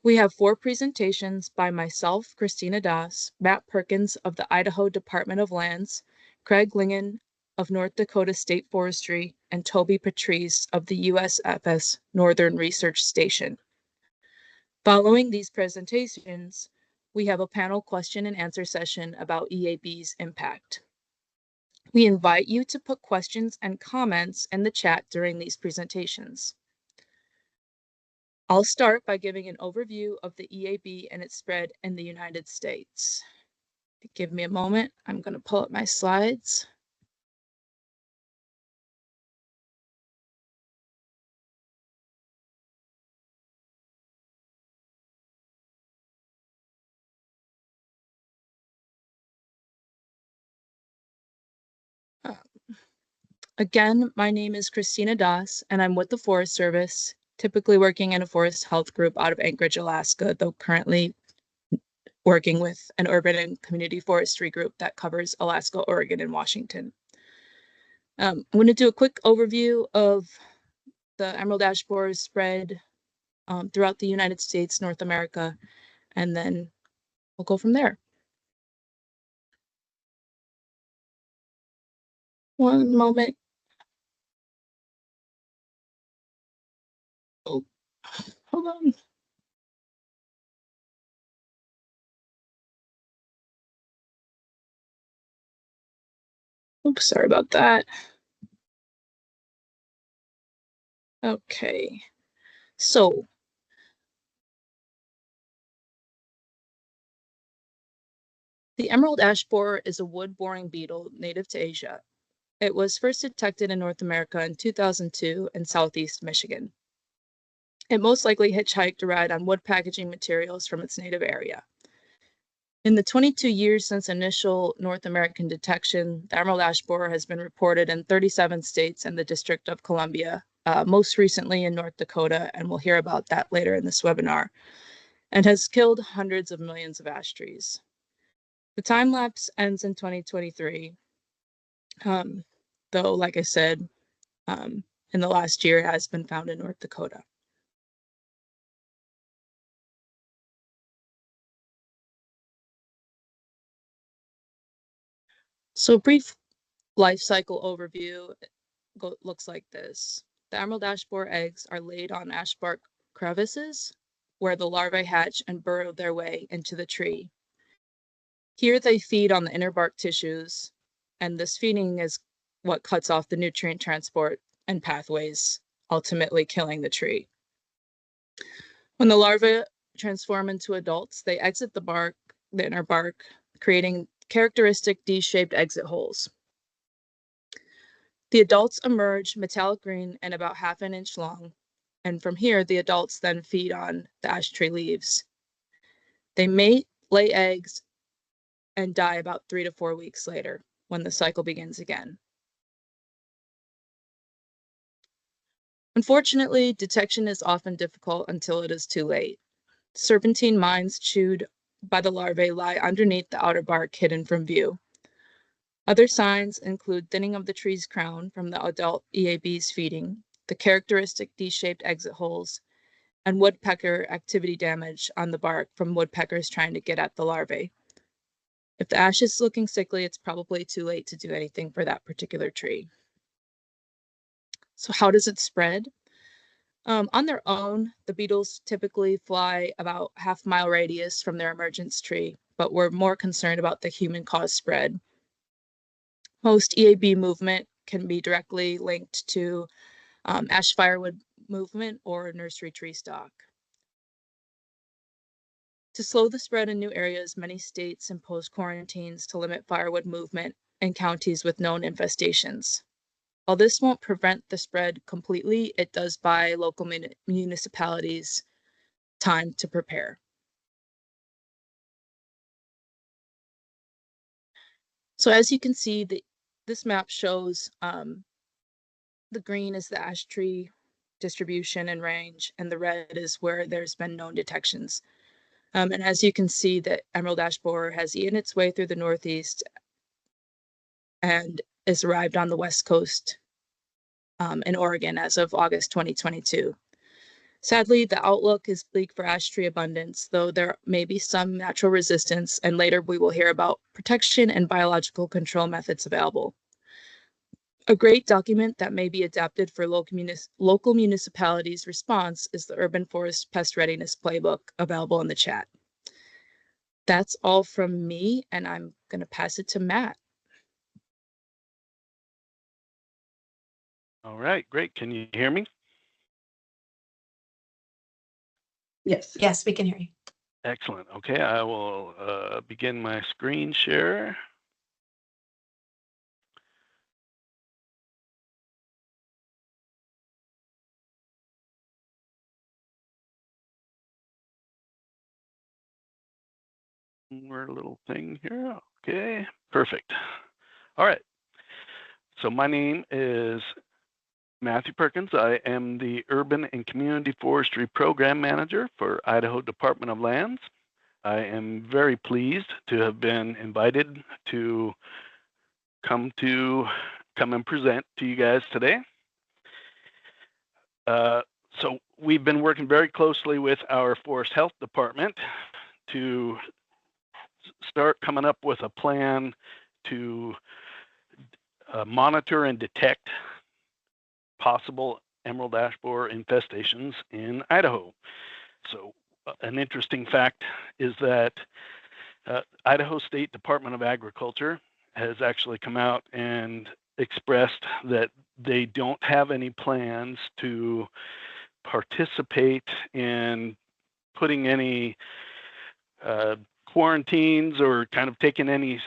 We have 4 presentations by myself, Christina Das, Matt Perkins of the Idaho Department of Lands, Craig Lingen of North Dakota State Forestry, and Toby Patrice of the USFS Northern Research Station. Following these presentations, we have a panel question and answer session about EAB's impact. We invite you to put questions and comments in the chat during these presentations. I'll start by giving an overview of the EAB and its spread in the United States. Give me a moment. I'm going to pull up my slides. Again, my name is Christina Das, and I'm with the Forest Service, typically working in a forest health group out of Anchorage, Alaska, though currently working with an urban and community forestry group that covers Alaska, Oregon, and Washington. I'm going to do a quick overview of the emerald ash borer spread throughout the United States, North America, and then we'll go from there. One moment. Oh, hold on. Oops, sorry about that. Okay, so the emerald ash borer is a wood-boring beetle native to Asia. It was first detected in North America in 2002 in southeast Michigan. It most likely hitchhiked a ride on wood packaging materials from its native area. In the 22 years since initial North American detection, the emerald ash borer has been reported in 37 states and the District of Columbia, most recently in North Dakota, and we'll hear about that later in this webinar, and has killed hundreds of millions of ash trees. The time lapse ends in 2023, though, like I said, in the last year, it has been found in North Dakota. So a brief life cycle overview looks like this. The emerald ash borer eggs are laid on ash bark crevices where the larvae hatch and burrow their way into the tree. Here they feed on the inner bark tissues, and this feeding is what cuts off the nutrient transport and pathways, ultimately killing the tree. When the larvae transform into adults, they exit the inner bark, creating characteristic D-shaped exit holes. The adults emerge metallic green and about half an inch long, and from here, the adults then feed on the ash tree leaves. They mate, lay eggs, and die about 3 to 4 weeks later when the cycle begins again. Unfortunately, detection is often difficult until it is too late. Serpentine mines chewed by the larvae lie underneath the outer bark, hidden from view. Other signs include thinning of the tree's crown from the adult EAB's feeding, the characteristic D-shaped exit holes, and woodpecker activity damage on the bark from woodpeckers trying to get at the larvae. If the ash is looking sickly, it's probably too late to do anything for that particular tree. So how does it spread? On their own, the beetles typically fly about half-mile radius from their emergence tree, but we're more concerned about the human-caused spread. Most EAB movement can be directly linked to ash firewood movement or nursery tree stock. To slow the spread in new areas, many states impose quarantines to limit firewood movement in counties with known infestations. While this won't prevent the spread completely, it does buy local municipalities time to prepare. So as you can see, this map shows the green is the ash tree distribution and range, and the red is where there's been known detections. And as you can see, the emerald ash borer has eaten its way through the Northeast and is arrived on the West Coast in Oregon as of August 2022. Sadly, the outlook is bleak for ash tree abundance, though there may be some natural resistance, and later we will hear about protection and biological control methods available. A great document that may be adapted for local municipalities' response is the Urban Forest Pest Readiness Playbook, available in the chat. That's all from me, and I'm going to pass it to Matt. All right, great. Can you hear me? Yes. Yes, we can hear you. Excellent. Okay, I will begin my screen share. We're a little thing here. Okay, perfect. All right. So my name is Matthew Perkins. I am the Urban and Community Forestry Program Manager for Idaho Department of Lands. I am very pleased to have been invited to come and present to you guys today. So we've been working very closely with our Forest Health Department to start coming up with a plan to monitor and detect possible emerald ash borer infestations in Idaho. So an interesting fact is that Idaho State Department of Agriculture has actually come out and expressed that they don't have any plans to participate in putting any quarantines or kind of taking any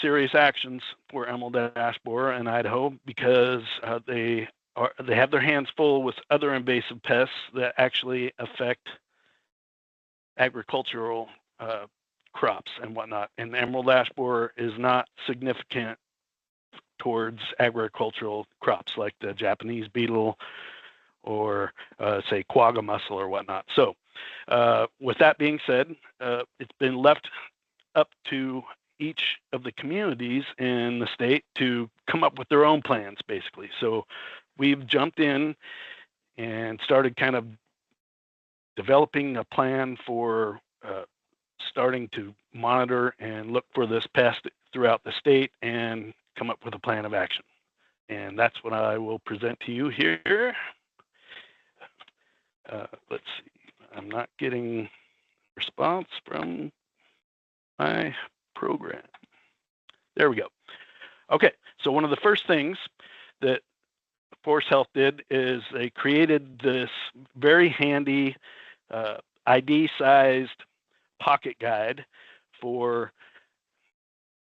serious actions for emerald ash borer in Idaho, because they have their hands full with other invasive pests that actually affect agricultural crops and whatnot. And emerald ash borer is not significant towards agricultural crops like the Japanese beetle or say quagga mussel or whatnot. So with that being said, it's been left up to each of the communities in the state to come up with their own plans, basically. So we've jumped in and started kind of developing a plan for starting to monitor and look for this pest throughout the state and come up with a plan of action. And that's what I will present to you here. Let's see, I'm not getting response from my program. There we go. Okay, so one of the first things that Forest Health did is they created this very handy ID-sized pocket guide for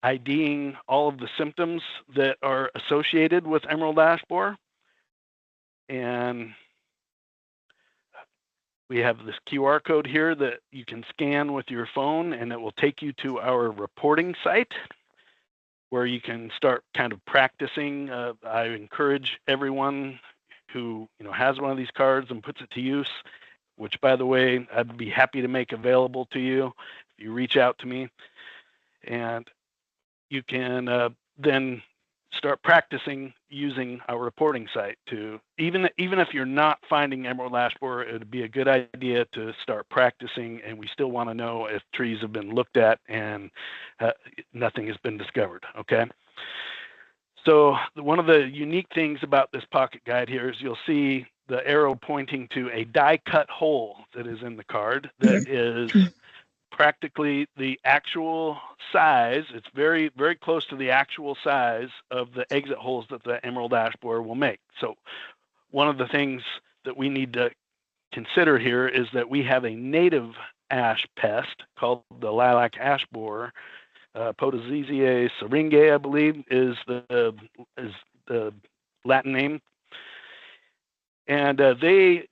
IDing all of the symptoms that are associated with emerald ash borer. And we have this QR code here that you can scan with your phone, and it will take you to our reporting site where you can start kind of practicing. I encourage everyone who has one of these cards and puts it to use, which, by the way, I'd be happy to make available to you if you reach out to me. And you can then start practicing using our reporting site to, even if you're not finding emerald ash borer, it would be a good idea to start practicing. And we still want to know if trees have been looked at and nothing has been discovered. Okay. So one of the unique things about this pocket guide here is you'll see the arrow pointing to a die cut hole that is in the card that is practically the actual size. It's very, very close to the actual size of the exit holes that the emerald ash borer will make. So one of the things that we need to consider here is that we have a native ash pest called the lilac ash borer. Potazesia syringae, I believe, is the Latin name. And they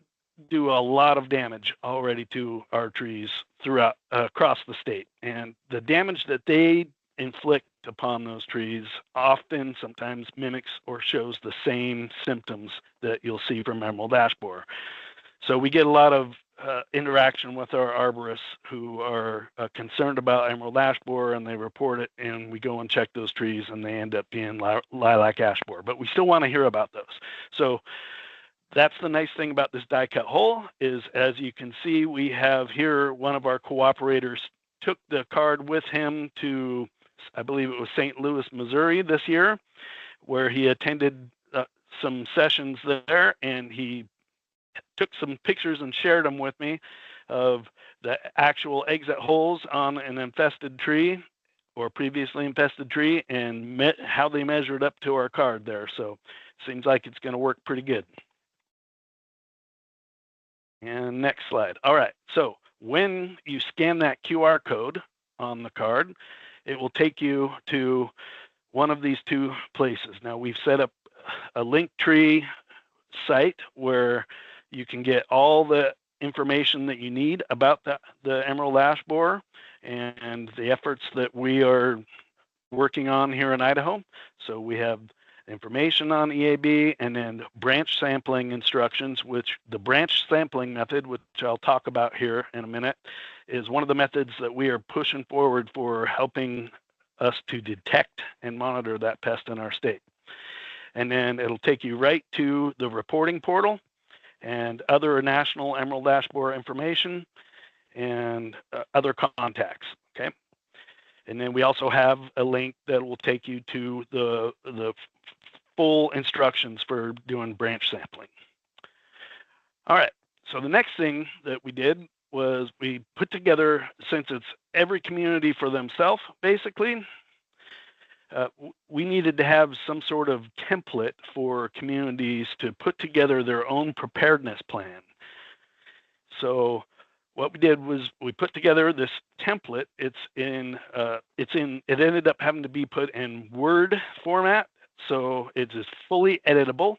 do a lot of damage already to our trees throughout across the state. And the damage that they inflict upon those trees often sometimes mimics or shows the same symptoms that you'll see from emerald ash borer. So we get a lot of interaction with our arborists who are concerned about emerald ash borer, and they report it, and we go and check those trees, and they end up being lilac ash borer. But we still want to hear about those. So that's the nice thing about this die cut hole is, as you can see, we have here one of our cooperators took the card with him to, I believe it was St. Louis, Missouri this year, where he attended some sessions there, and he took some pictures and shared them with me of the actual exit holes on an infested tree or previously infested tree, and how they measured up to our card there. So seems like it's going to work pretty good. And next slide. All right, so when you scan that QR code on the card, it will take you to one of these two places. Now, we've set up a Linktree site where you can get all the information that you need about the emerald ash borer and the efforts that we are working on here in Idaho. So we have information on EAB, and then branch sampling instructions, which the branch sampling method, which I'll talk about here in a minute, is one of the methods that we are pushing forward for helping us to detect and monitor that pest in our state. And then it'll take you right to the reporting portal and other national emerald ash borer information and other contacts, okay? And then we also have a link that will take you to the full instructions for doing branch sampling. All right, so the next thing that we did was we put together, since it's every community for themselves, basically, we needed to have some sort of template for communities to put together their own preparedness plan. So what we did was we put together this template. It ended up having to be put in Word format, so it is fully editable.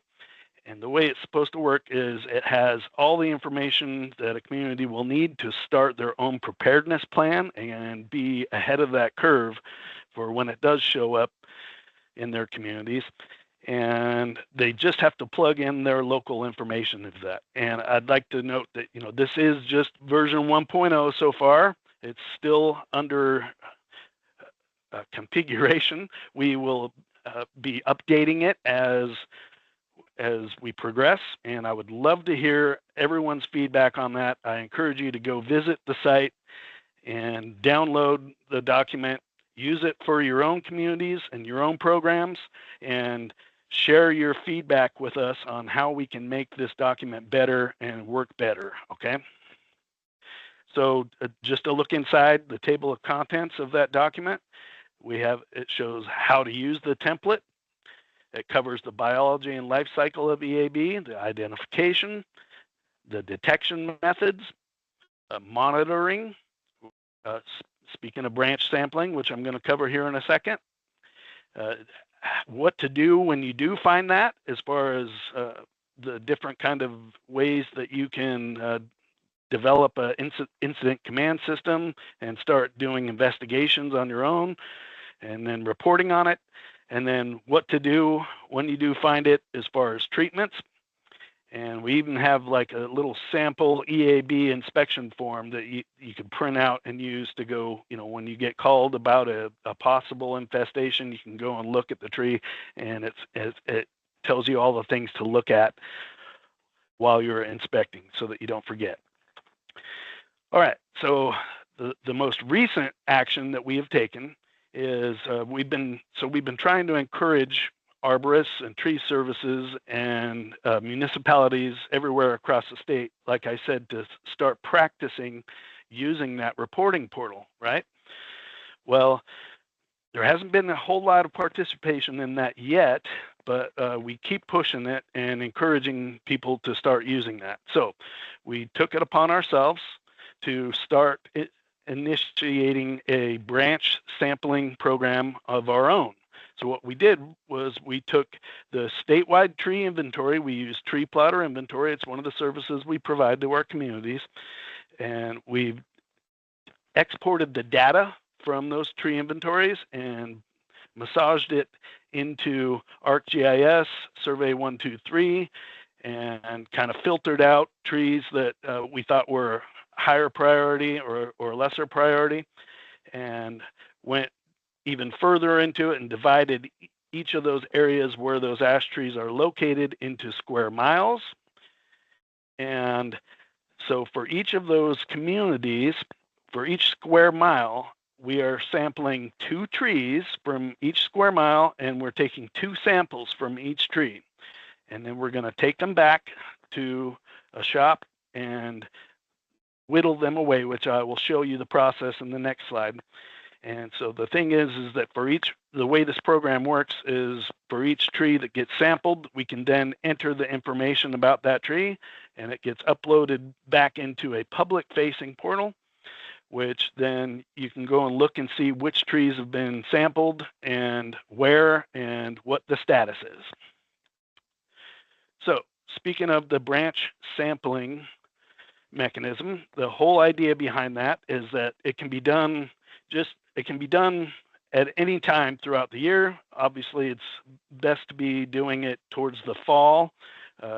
And the way it's supposed to work is it has all the information that a community will need to start their own preparedness plan and be ahead of that curve for when it does show up in their communities. And they just have to plug in their local information into that. And I'd like to note that, this is just version 1.0 so far. It's still under configuration. We will be updating it as we progress, and I would love to hear everyone's feedback on that. I encourage you to go visit the site and download the document, use it for your own communities and your own programs, and share your feedback with us on how we can make this document better and work better, okay? So just a look inside the table of contents of that document. It shows how to use the template. It covers the biology and life cycle of EAB, the identification, the detection methods, monitoring, speaking of branch sampling, which I'm going to cover here in a second, what to do when you do find that, as far as the different kind of ways that you can develop an incident command system and start doing investigations on your own, and then reporting on it, and then what to do when you do find it as far as treatments. And we even have like a little sample EAB inspection form that you can print out and use to go, when you get called about a possible infestation, you can go and look at the tree, and it tells you all the things to look at while you're inspecting so that you don't forget. All right, so the most recent action that we have taken is we've been trying to encourage arborists and tree services and municipalities everywhere across the state, like I said, to start practicing using that reporting portal, right? Well, there hasn't been a whole lot of participation in that yet, but we keep pushing it and encouraging people to start using that. So we took it upon ourselves to start initiating a branch sampling program of our own. So what we did was we took the statewide tree inventory. We use Tree Plotter Inventory. It's one of the services we provide to our communities. And we've exported the data from those tree inventories and massaged it into ArcGIS, Survey 123, and kind of filtered out trees that we thought were higher priority or lesser priority, and went even further into it and divided each of those areas where those ash trees are located into square miles. And so for each of those communities, for each square mile, we are sampling 2 trees from each square mile, and we're taking 2 samples from each tree. And then we're going to take them back to a shop and whittle them away, which I will show you the process in the next slide. And so the thing is that the way this program works is for each tree that gets sampled, we can then enter the information about that tree, and it gets uploaded back into a public facing portal, which then you can go and look and see which trees have been sampled and where and what the status is. So speaking of the branch sampling mechanism, the whole idea behind that is that it can be done at any time throughout the year. Obviously, it's best to be doing it towards the fall,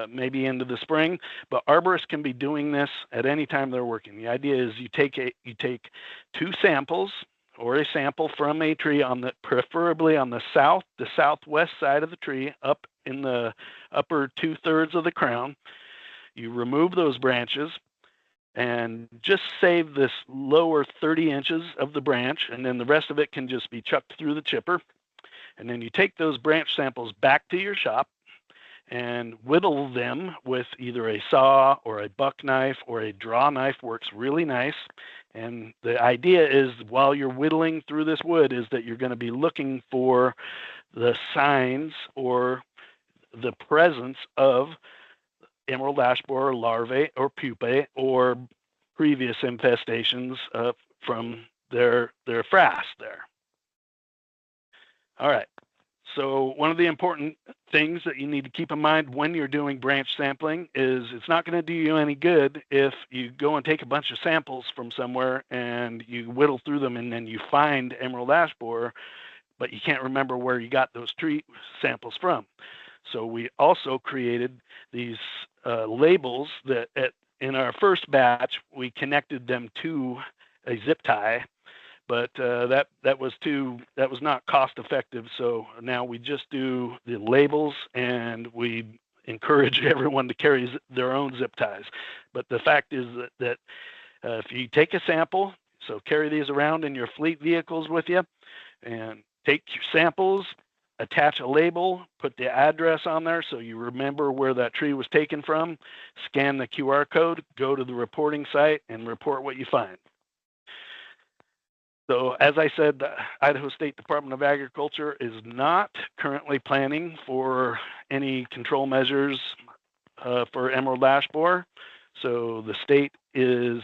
maybe into the spring, but arborists can be doing this at any time they're working. The idea is you take 2 samples or a sample from a tree preferably on the southwest side of the tree, up in the upper 2/3 of the crown. You remove those branches and just save this lower 30 inches of the branch, and then the rest of it can just be chucked through the chipper. And then you take those branch samples back to your shop and whittle them with either a saw or a buck knife, or a draw knife works really nice. And the idea is, while you're whittling through this wood, is that you're going to be looking for the signs or the presence of emerald ash borer larvae or pupae or previous infestations from their frass there. All right. So one of the important things that you need to keep in mind when you're doing branch sampling is it's not going to do you any good if you go and take a bunch of samples from somewhere and you whittle through them and then you find emerald ash borer, but you can't remember where you got those tree samples from. So we also created these labels that in our first batch, we connected them to a zip tie, but that was not cost effective. So now we just do the labels, and we encourage everyone to carry their own zip ties. But the fact is that if you take a sample, so carry these around in your fleet vehicles with you, and take your samples, attach a label, put the address on there so you remember where that tree was taken from, scan the QR code, go to the reporting site, and report what you find. So as I said, the Idaho State Department of Agriculture is not currently planning for any control measures for emerald ash borer. So the state is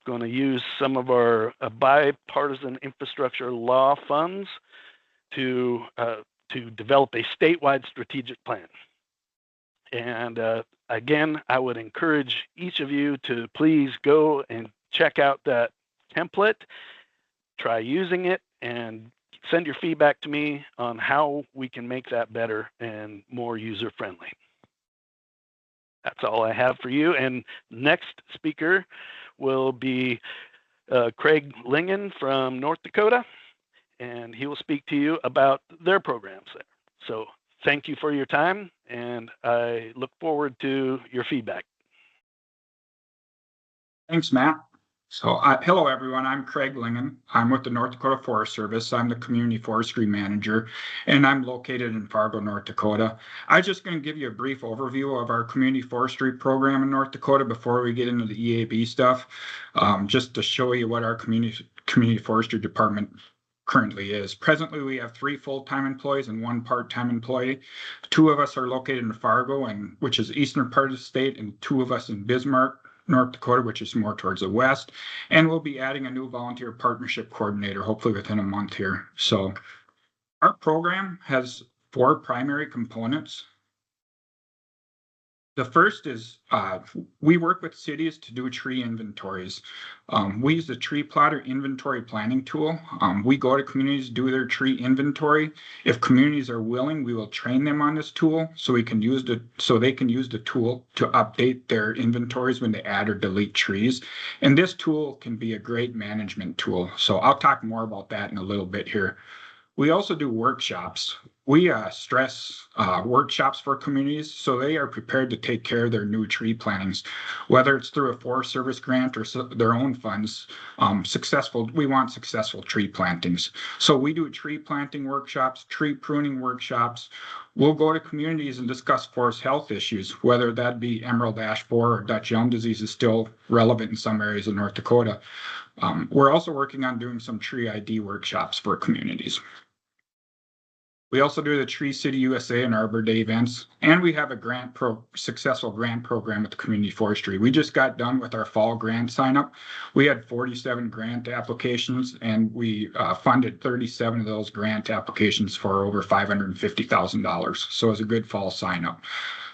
going to use some of our bipartisan infrastructure law funds to develop a statewide strategic plan. And again, I would encourage each of you to please go and check out that template, try using it, and send your feedback to me on how we can make that better and more user-friendly. That's all I have for you. And next speaker will be Craig Lingen from North Dakota, and he will speak to you about their programs there. So thank you for your time, and I look forward to your feedback. Thanks, Matt. So hello, everyone. I'm Craig Lingen. I'm with the North Dakota Forest Service. I'm the Community Forestry Manager, and I'm located in Fargo, North Dakota. I'm just going to give you a brief overview of our Community Forestry program in North Dakota before we get into the EAB stuff, just to show you what our Community Forestry Department currently is. Presently, we have 3 full-time employees and 1 part-time employee. 2 of us are located in Fargo, which is the eastern part of the state, and 2 of us in Bismarck, North Dakota, which is more towards the west. And we'll be adding a new volunteer partnership coordinator, hopefully within a month here. So our program has 4 primary components. The first is we work with cities to do tree inventories. We use the tree plotter inventory planning tool. We go to communities, do their tree inventory. If communities are willing, we will train them on this tool so they can use the tool to update their inventories when they add or delete trees. And this tool can be a great management tool. So I'll talk more about that in a little bit here. We also do workshops. We stress workshops for communities so they are prepared to take care of their new tree plantings, whether it's through a Forest Service grant or their own funds. We want successful tree plantings. So we do tree planting workshops, tree pruning workshops. We'll go to communities and discuss forest health issues, whether that be emerald ash borer or Dutch elm disease is still relevant in some areas of North Dakota. We're also working on doing some tree ID workshops for communities. We also do the Tree City USA and Arbor Day events, and we have a successful grant program with the Community Forestry. We just got done with our fall grant sign up. We had 47 grant applications, and we funded 37 of those grant applications for over $550,000. So it was a good fall sign up.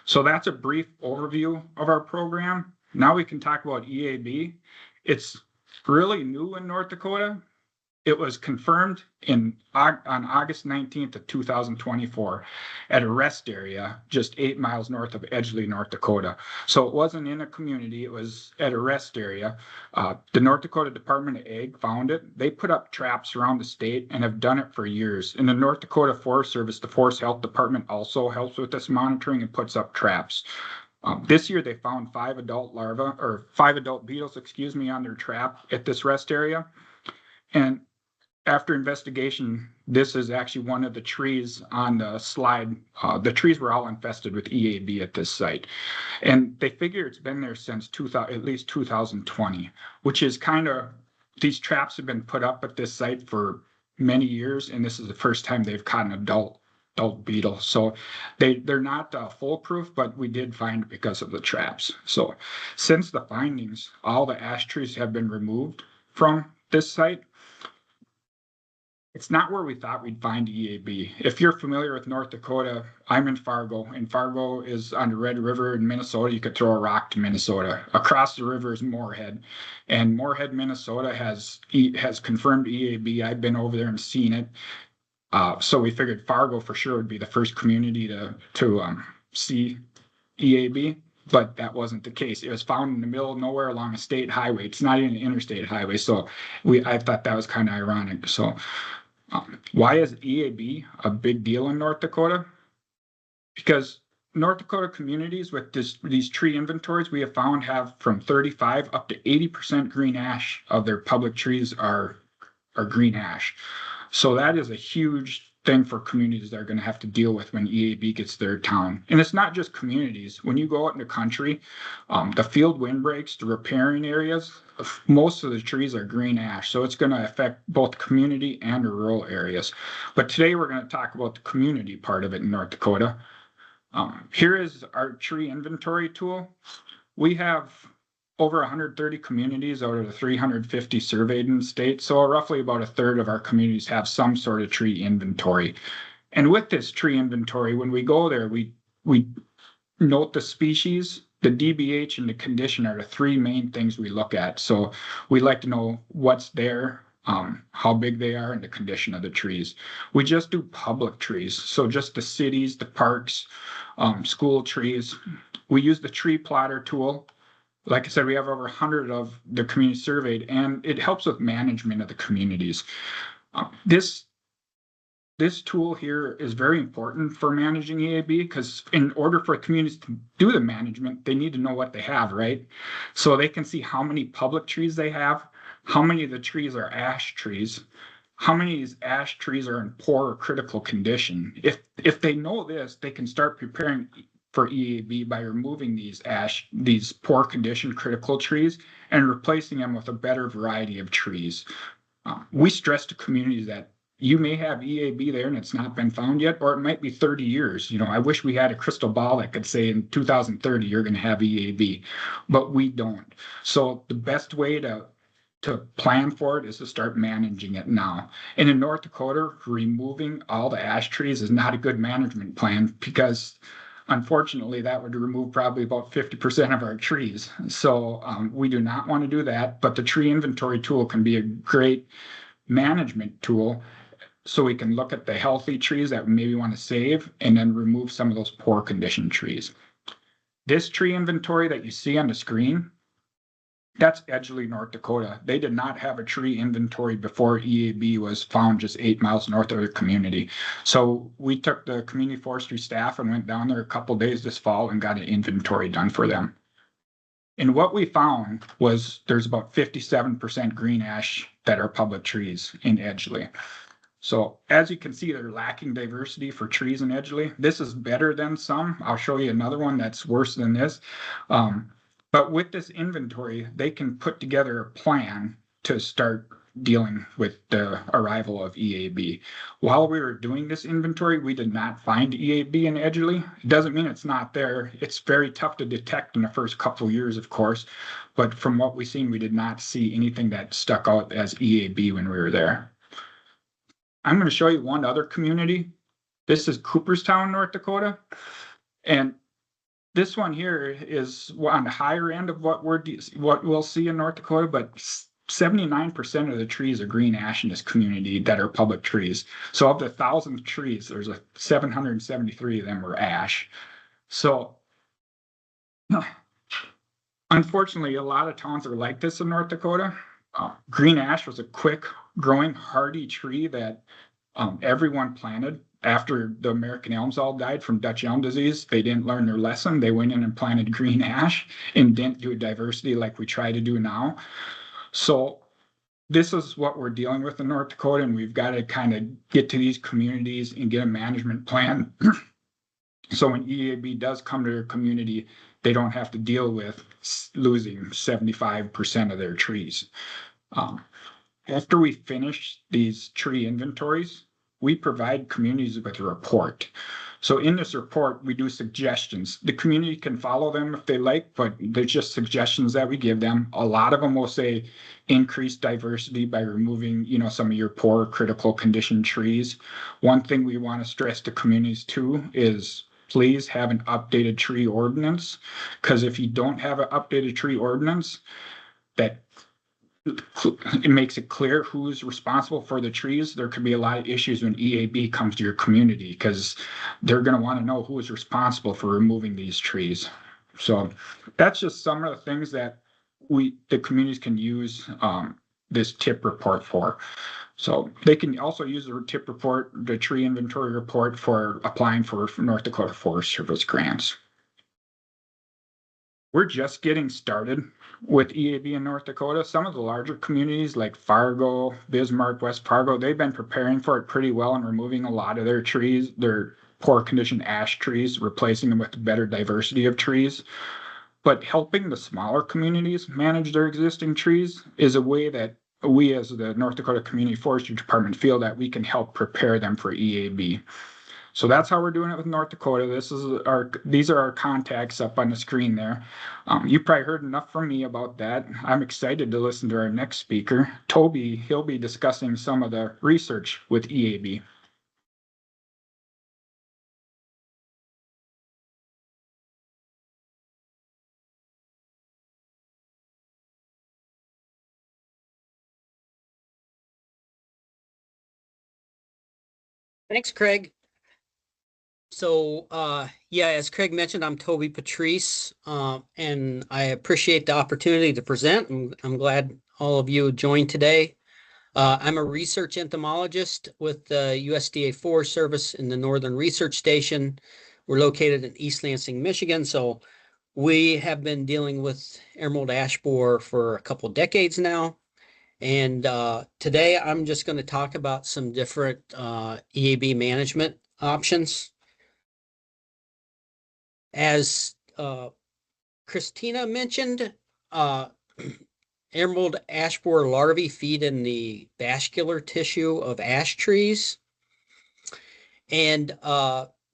So that's a brief overview of our program. Now we can talk about EAB. It's really new in North Dakota. It was confirmed on August 19th of 2024 at a rest area just 8 miles north of Edgeley, North Dakota. So it wasn't in a community, it was at a rest area. The North Dakota Department of Ag found it. They put up traps around the state and have done it for years. In the North Dakota Forest Service, the Forest Health Department also helps with this monitoring and puts up traps. This year they found 5 adult beetles, on their trap at this rest area. And after investigation, this is actually one of the trees on the slide. The trees were all infested with EAB at this site. And they figure it's been there since at least 2020, which is these traps have been put up at this site for many years, and this is the first time they've caught an adult beetle. So they're not foolproof, but we did find it because of the traps. So since the findings, all the ash trees have been removed from this site. It's not where we thought we'd find EAB. If you're familiar with North Dakota, I'm in Fargo, and Fargo is on the Red River in Minnesota. You could throw a rock to Minnesota. Across the river is Moorhead, and Moorhead, Minnesota has confirmed EAB. I've been over there and seen it. So we figured Fargo for sure would be the first community to see EAB, but that wasn't the case. It was found in the middle of nowhere along a state highway. It's not even an interstate highway, so I thought that was kind of ironic. So why is EAB a big deal in North Dakota? Because North Dakota communities with these tree inventories we have found have from 35 up to 80% green ash of their public trees are green ash. So that is a huge thing for communities that are going to have to deal with when EAB gets their town. And it's not just communities. When you go out in the country, the field windbreaks, the riparian areas, most of the trees are green ash. So it's going to affect both community and the rural areas. But today we're going to talk about the community part of it in North Dakota. Here is our tree inventory tool. We have over 130 communities out of the 350 surveyed in the state. So roughly about a third of our communities have some sort of tree inventory. And with this tree inventory, when we go there, we note the species, the DBH, and the condition are the 3 main things we look at. So we like to know what's there, how big they are, and the condition of the trees. We just do public trees. So just the cities, the parks, school trees. We use the tree plotter tool. Like I said, we have over 100 of the community surveyed, and it helps with management of the communities. This tool here is very important for managing EAB because in order for communities to do the management, they need to know what they have, right? So they can see how many public trees they have, how many of the trees are ash trees, how many of these ash trees are in poor or critical condition. If they know this, they can start preparing for EAB by removing these poor condition critical trees and replacing them with a better variety of trees. We stress to communities that you may have EAB there and it's not been found yet, or it might be 30 years. I wish we had a crystal ball that could say in 2030 you're going to have EAB, but we don't. So the best way to plan for it is to start managing it now. And in North Dakota, removing all the ash trees is not a good management plan because unfortunately, that would remove probably about 50% of our trees. So we do not want to do that, but the tree inventory tool can be a great management tool so we can look at the healthy trees that we maybe want to save and then remove some of those poor condition trees. This tree inventory that you see on the screen, That's Edgeley, North Dakota. They did not have a tree inventory before EAB was found just 8 miles north of their community. So we took the community forestry staff and went down there a couple days this fall and got an inventory done for them. And what we found was there's about 57% green ash that are public trees in Edgeley. So as you can see, they're lacking diversity for trees in Edgeley. This is better than some. I'll show you another one that's worse than this. But with this inventory, they can put together a plan to start dealing with the arrival of EAB. While we were doing this inventory, we did not find EAB in Edgeley. It doesn't mean it's not there. It's very tough to detect in the first couple of years, of course. But from what we've seen, we did not see anything that stuck out as EAB when we were there. I'm going to show you one other community. This is Cooperstown, North Dakota. And this one here is on the higher end of what we'll see in North Dakota, but 79% of the trees are green ash in this community that are public trees. So of the 1,000 trees, there's 773 of them were ash. So unfortunately, a lot of towns are like this in North Dakota. Green ash was a quick growing hardy tree that everyone planted. After the American elms all died from Dutch elm disease, they didn't learn their lesson. They went in and planted green ash and didn't do a diversity like we try to do now. So this is what we're dealing with in North Dakota, and we've got to kind of get to these communities and get a management plan. So when EAB does come to their community, they don't have to deal with losing 75% of their trees. After we finish these tree inventories, we provide communities with a report. So in this report, we do suggestions. The community can follow them if they like, but they're just suggestions that we give them. A lot of them will say increase diversity by removing, some of your poor critical condition trees. One thing we want to stress to communities too is please have an updated tree ordinance, because if you don't have an updated tree ordinance, that it makes it clear who's responsible for the trees. There could be a lot of issues when EAB comes to your community because they're going to want to know who is responsible for removing these trees. So that's just some of the things that the communities can use this TIP report for. So they can also use the TIP report, the tree inventory report, for applying for North Dakota Forest Service grants. We're just getting started with EAB in North Dakota. Some of the larger communities like Fargo, Bismarck, West Fargo, they've been preparing for it pretty well and removing a lot of their trees, their poor condition ash trees, replacing them with better diversity of trees. But helping the smaller communities manage their existing trees is a way that we as the North Dakota Community Forestry Department feel that we can help prepare them for EAB. So that's how we're doing it with North Dakota. These are our contacts up on the screen there. You probably heard enough from me about that. I'm excited to listen to our next speaker, Toby. He'll be discussing some of the research with EAB. Thanks, Craig. So, as Craig mentioned, I'm Toby Patrice, and I appreciate the opportunity to present. I'm glad all of you joined today. I'm a research entomologist with the USDA Forest Service in the Northern Research Station. We're located in East Lansing, Michigan. So we have been dealing with emerald ash borer for a couple decades now. And today I'm just going to talk about some different EAB management options. As Christina mentioned, emerald ash borer larvae feed in the vascular tissue of ash trees, and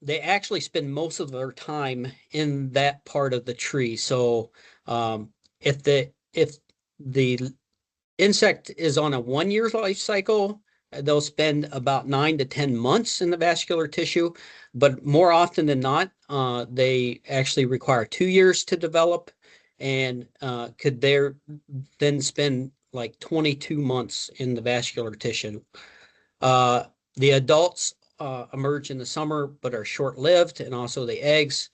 they actually spend most of their time in that part of the tree. So if the insect is on a 1 year life cycle, they'll spend about 9 to 10 months in the vascular tissue, but more often than not, they actually require 2 years to develop, and could then spend like 22 months in the vascular tissue. The adults emerge in the summer, but are short-lived, and also the eggs.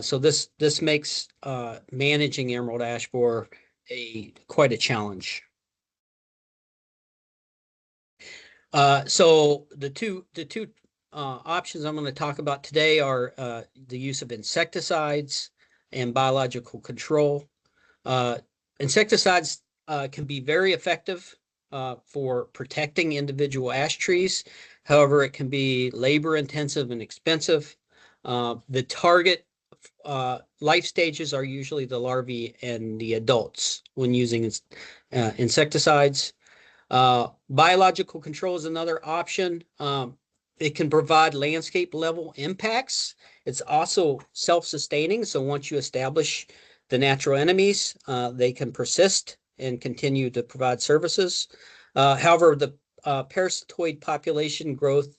So this makes managing emerald ash borer quite a challenge. So the two options I'm going to talk about today are the use of insecticides and biological control. Insecticides can be very effective for protecting individual ash trees. However, it can be labor intensive and expensive. The target life stages are usually the larvae and the adults when using insecticides. Biological control is another option. It can provide landscape level impacts. It's also self-sustaining. So once you establish the natural enemies, they can persist and continue to provide services. However, the parasitoid population growth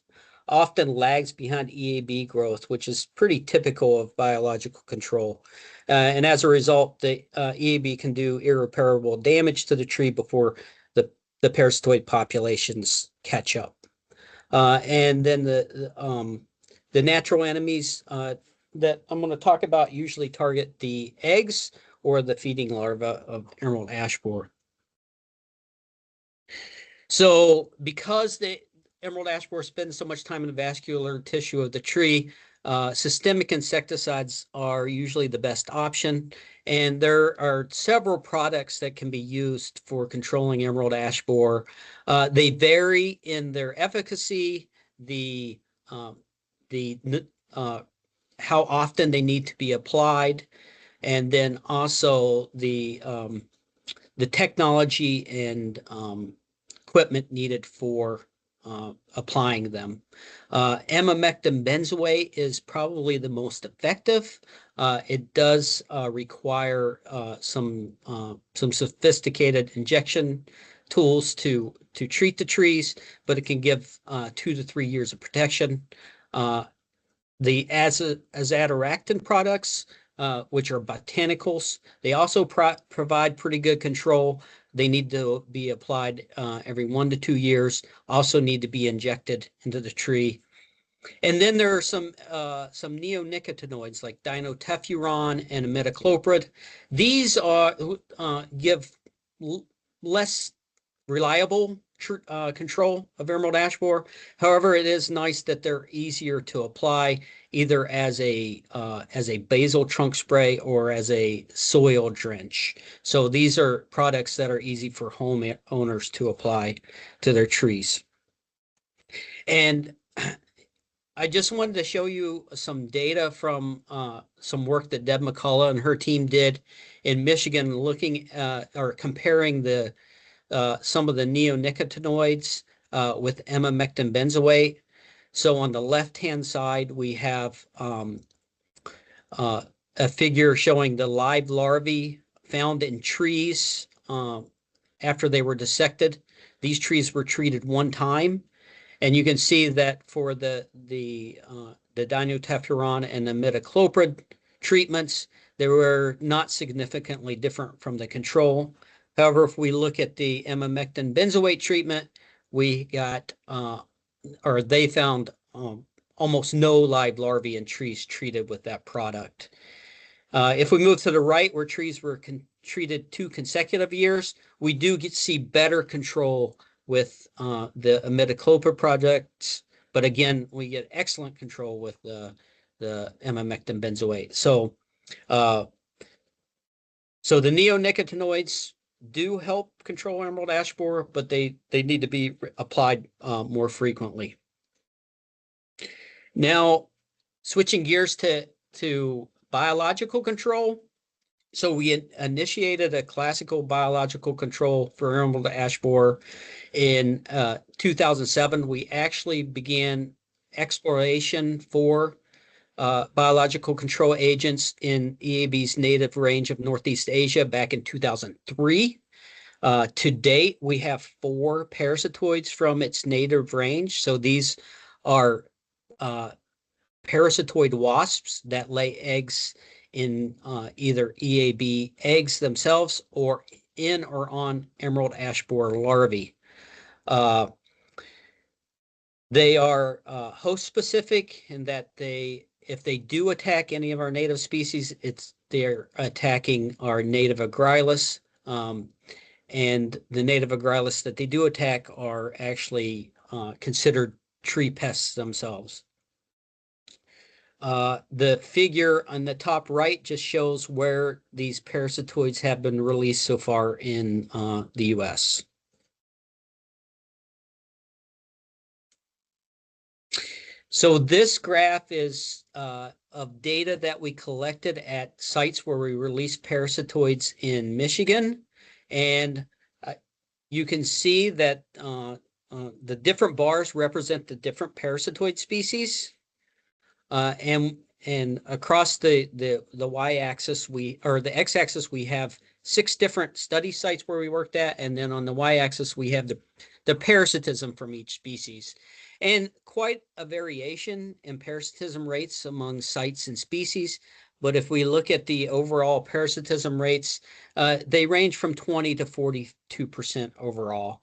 often lags behind EAB growth, which is pretty typical of biological control. And as a result, the EAB can do irreparable damage to the tree before the parasitoid populations catch up. And then the natural enemies that I'm going to talk about usually target the eggs or the feeding larva of emerald ash borer. So because the emerald ash borer spends so much time in the vascular tissue of the tree, systemic insecticides are usually the best option. And there are several products that can be used for controlling emerald ash borer. They vary in their efficacy, how often they need to be applied, and then also the technology and equipment needed for applying them. Emamectin benzoate is probably the most effective. It does require some sophisticated injection tools to treat the trees, but it can give 2 to 3 years of protection. The azadirachtin products, which are botanicals, they also provide pretty good control. They need to be applied every 1 to 2 years, also need to be injected into the tree. And then there are some neonicotinoids like dinotefuran and imidacloprid. These give less reliable control of emerald ash borer. However, it is nice that they're easier to apply either as a basal trunk spray or as a soil drench. So these are products that are easy for home owners to apply to their trees. And I just wanted to show you some data from some work that Deb McCullough and her team did in Michigan, looking or comparing some of the neonicotinoids with emamectin benzoate. So on the left-hand side, we have a figure showing the live larvae found in trees after they were dissected. These trees were treated one time, and you can see that for the dinotefuran and the imidacloprid treatments, they were not significantly different from the control. However, if we look at the emamectin benzoate treatment, we got, or they found almost no live larvae in trees treated with that product. If we move to the right, where trees were treated 2 consecutive years, we do see better control with the imidacloprid products. But again, we get excellent control with the emamectin benzoate. So the neonicotinoids do help control emerald ash borer, but they need to be applied more frequently. Now, switching gears to biological control. So we initiated a classical biological control for emerald ash borer in 2007. We actually began exploration for biological control agents in EAB's native range of Northeast Asia back in 2003. To date, we have 4 parasitoids from its native range. So these are parasitoid wasps that lay eggs in either EAB eggs themselves or in or on emerald ash borer larvae. They are host specific in that if they do attack any of our native species, they're attacking our native Agrylus And the native agralis that they do attack are actually considered tree pests themselves. The figure on the top right just shows where these parasitoids have been released so far in the US. So this graph is of data that we collected at sites where we released parasitoids in Michigan. And you can see that the different bars represent the different parasitoid species. And across the y-axis, or the x-axis, we have 6 different study sites where we worked at, and then on the y-axis we have the parasitism from each species, and quite a variation in parasitism rates among sites and species. But if we look at the overall parasitism rates, they range from 20 to 42% overall.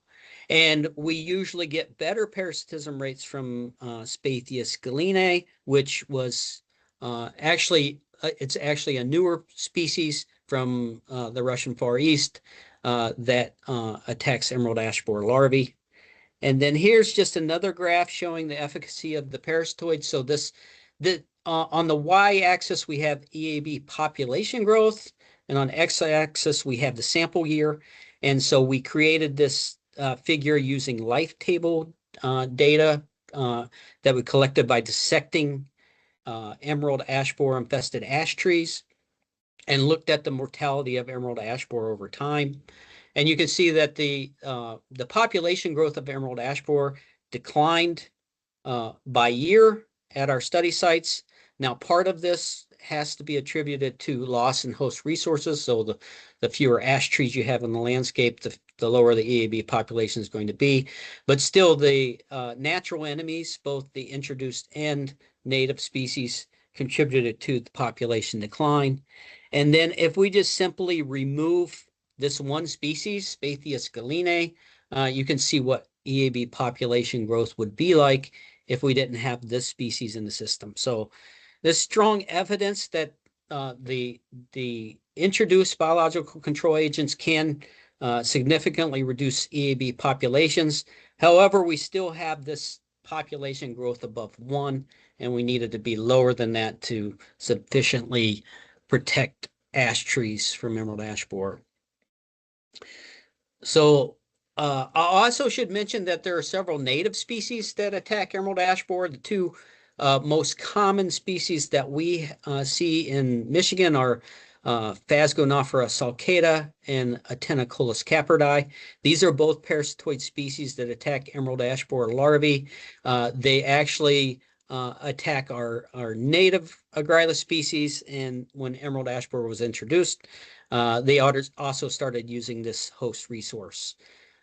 And we usually get better parasitism rates from Spathia galena, which was it's actually a newer species from the Russian Far East that attacks emerald ash borer larvae. And then here's just another graph showing the efficacy of the parasitoids. So on the y-axis, we have EAB population growth, and on x-axis, we have the sample year. And so we created this figure using life table data that we collected by dissecting emerald ash borer infested ash trees and looked at the mortality of emerald ash borer over time. And you can see that the population growth of emerald ash borer declined by year at our study sites. Now, part of this has to be attributed to loss in host resources. So the fewer ash trees you have in the landscape, the lower the EAB population is going to be. But still, the natural enemies, both the introduced and native species, contributed to the population decline. And then if we just simply remove this one species, Spathia galena, you can see what EAB population growth would be like if we didn't have this species in the system. So there's strong evidence that the introduced biological control agents can significantly reduce EAB populations. However, we still have this population growth above 1, and we needed to be lower than that to sufficiently protect ash trees from emerald ash borer. So I also should mention that there are several native species that attack emerald ash borer. The 2 most common species that we see in Michigan are Phasgonophora sulcata and Atenacolis caperdi. These are both parasitoid species that attack emerald ash borer larvae. They actually attack our native agralis species, and when emerald ash borer was introduced, they also started using this host resource.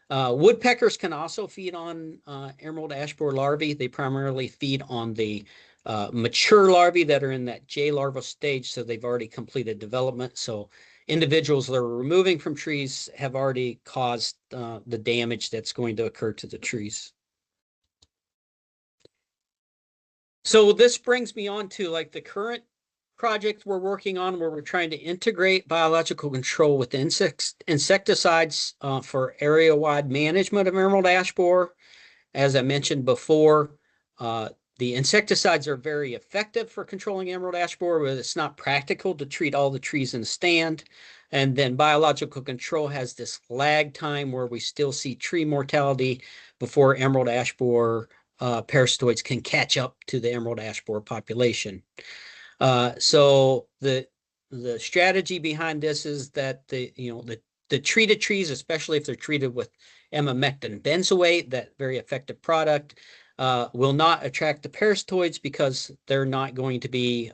Woodpeckers can also feed on emerald ash borer larvae. They primarily feed on the mature larvae that are in that J larval stage, so they've already completed development. So individuals that are removing from trees have already caused the damage that's going to occur to the trees. So this brings me on to like the current project we're working on, where we're trying to integrate biological control with insecticides for area-wide management of emerald ash borer. As I mentioned before, the insecticides are very effective for controlling emerald ash borer, but it's not practical to treat all the trees in a stand. And then biological control has this lag time where we still see tree mortality before emerald ash borer parasitoids can catch up to the emerald ash borer population. So the strategy behind this is that the treated trees, especially if they're treated with emamectin benzoate, that very effective product, will not attract the parasitoids because they're not going to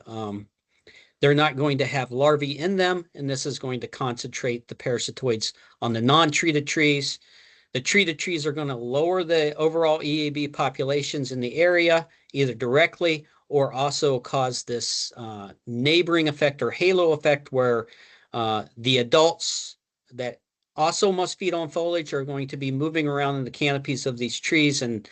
have larvae in them, and this is going to concentrate the parasitoids on the non-treated trees. The treated trees are going to lower the overall EAB populations in the area, either directly or also cause this neighboring effect or halo effect, where the adults that also must feed on foliage are going to be moving around in the canopies of these trees and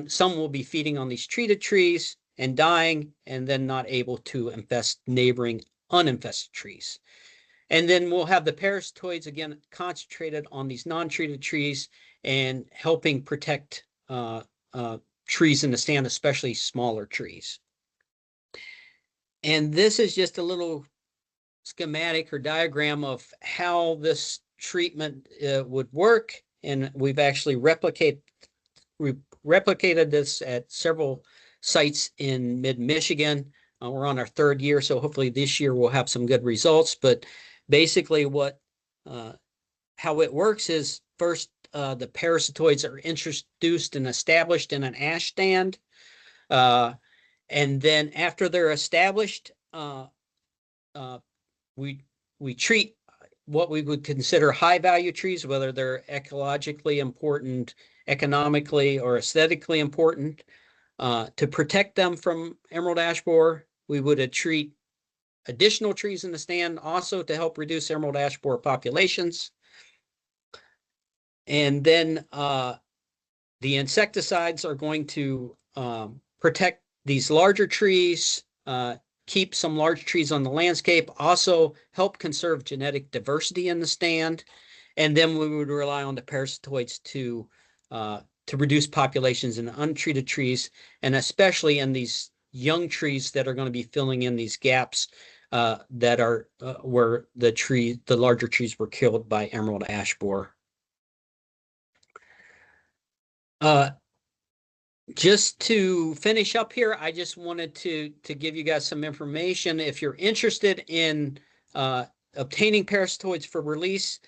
some will be feeding on these treated trees and dying, and then not able to infest neighboring uninfested trees. And then we'll have the parasitoids again concentrated on these non-treated trees and helping protect trees in the stand, especially smaller trees. And this is just a little schematic or diagram of how this treatment would work. And we've actually replicated this at several sites in mid-Michigan. We're on our 3rd year, so hopefully this year we'll have some good results. But basically how it works is first the parasitoids are introduced and established in an ash stand. And then after they're established, we treat what we would consider high value trees, whether they're ecologically important, economically, or aesthetically important. To protect them from emerald ash borer, we would treat additional trees in the stand also to help reduce emerald ash borer populations. And then the insecticides are going to protect these larger trees, keep some large trees on the landscape, also help conserve genetic diversity in the stand. And then we would rely on the parasitoids to reduce populations in untreated trees, and especially in these young trees that are going to be filling in these gaps that are where the larger trees were killed by emerald ash borer. Just to finish up here, I just wanted to give you guys some information. If you're interested in obtaining parasitoids for release,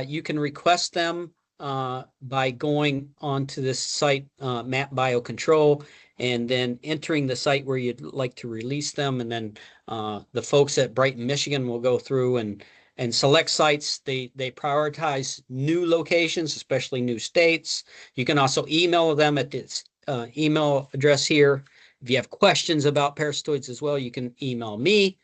you can request them by going onto this site, Map Biocontrol, and then entering the site where you'd like to release them. And then the folks at Brighton, Michigan will go through and select sites. They prioritize new locations, especially new states. You can also email them at this email address here. If you have questions about parasitoids as well, you can email me.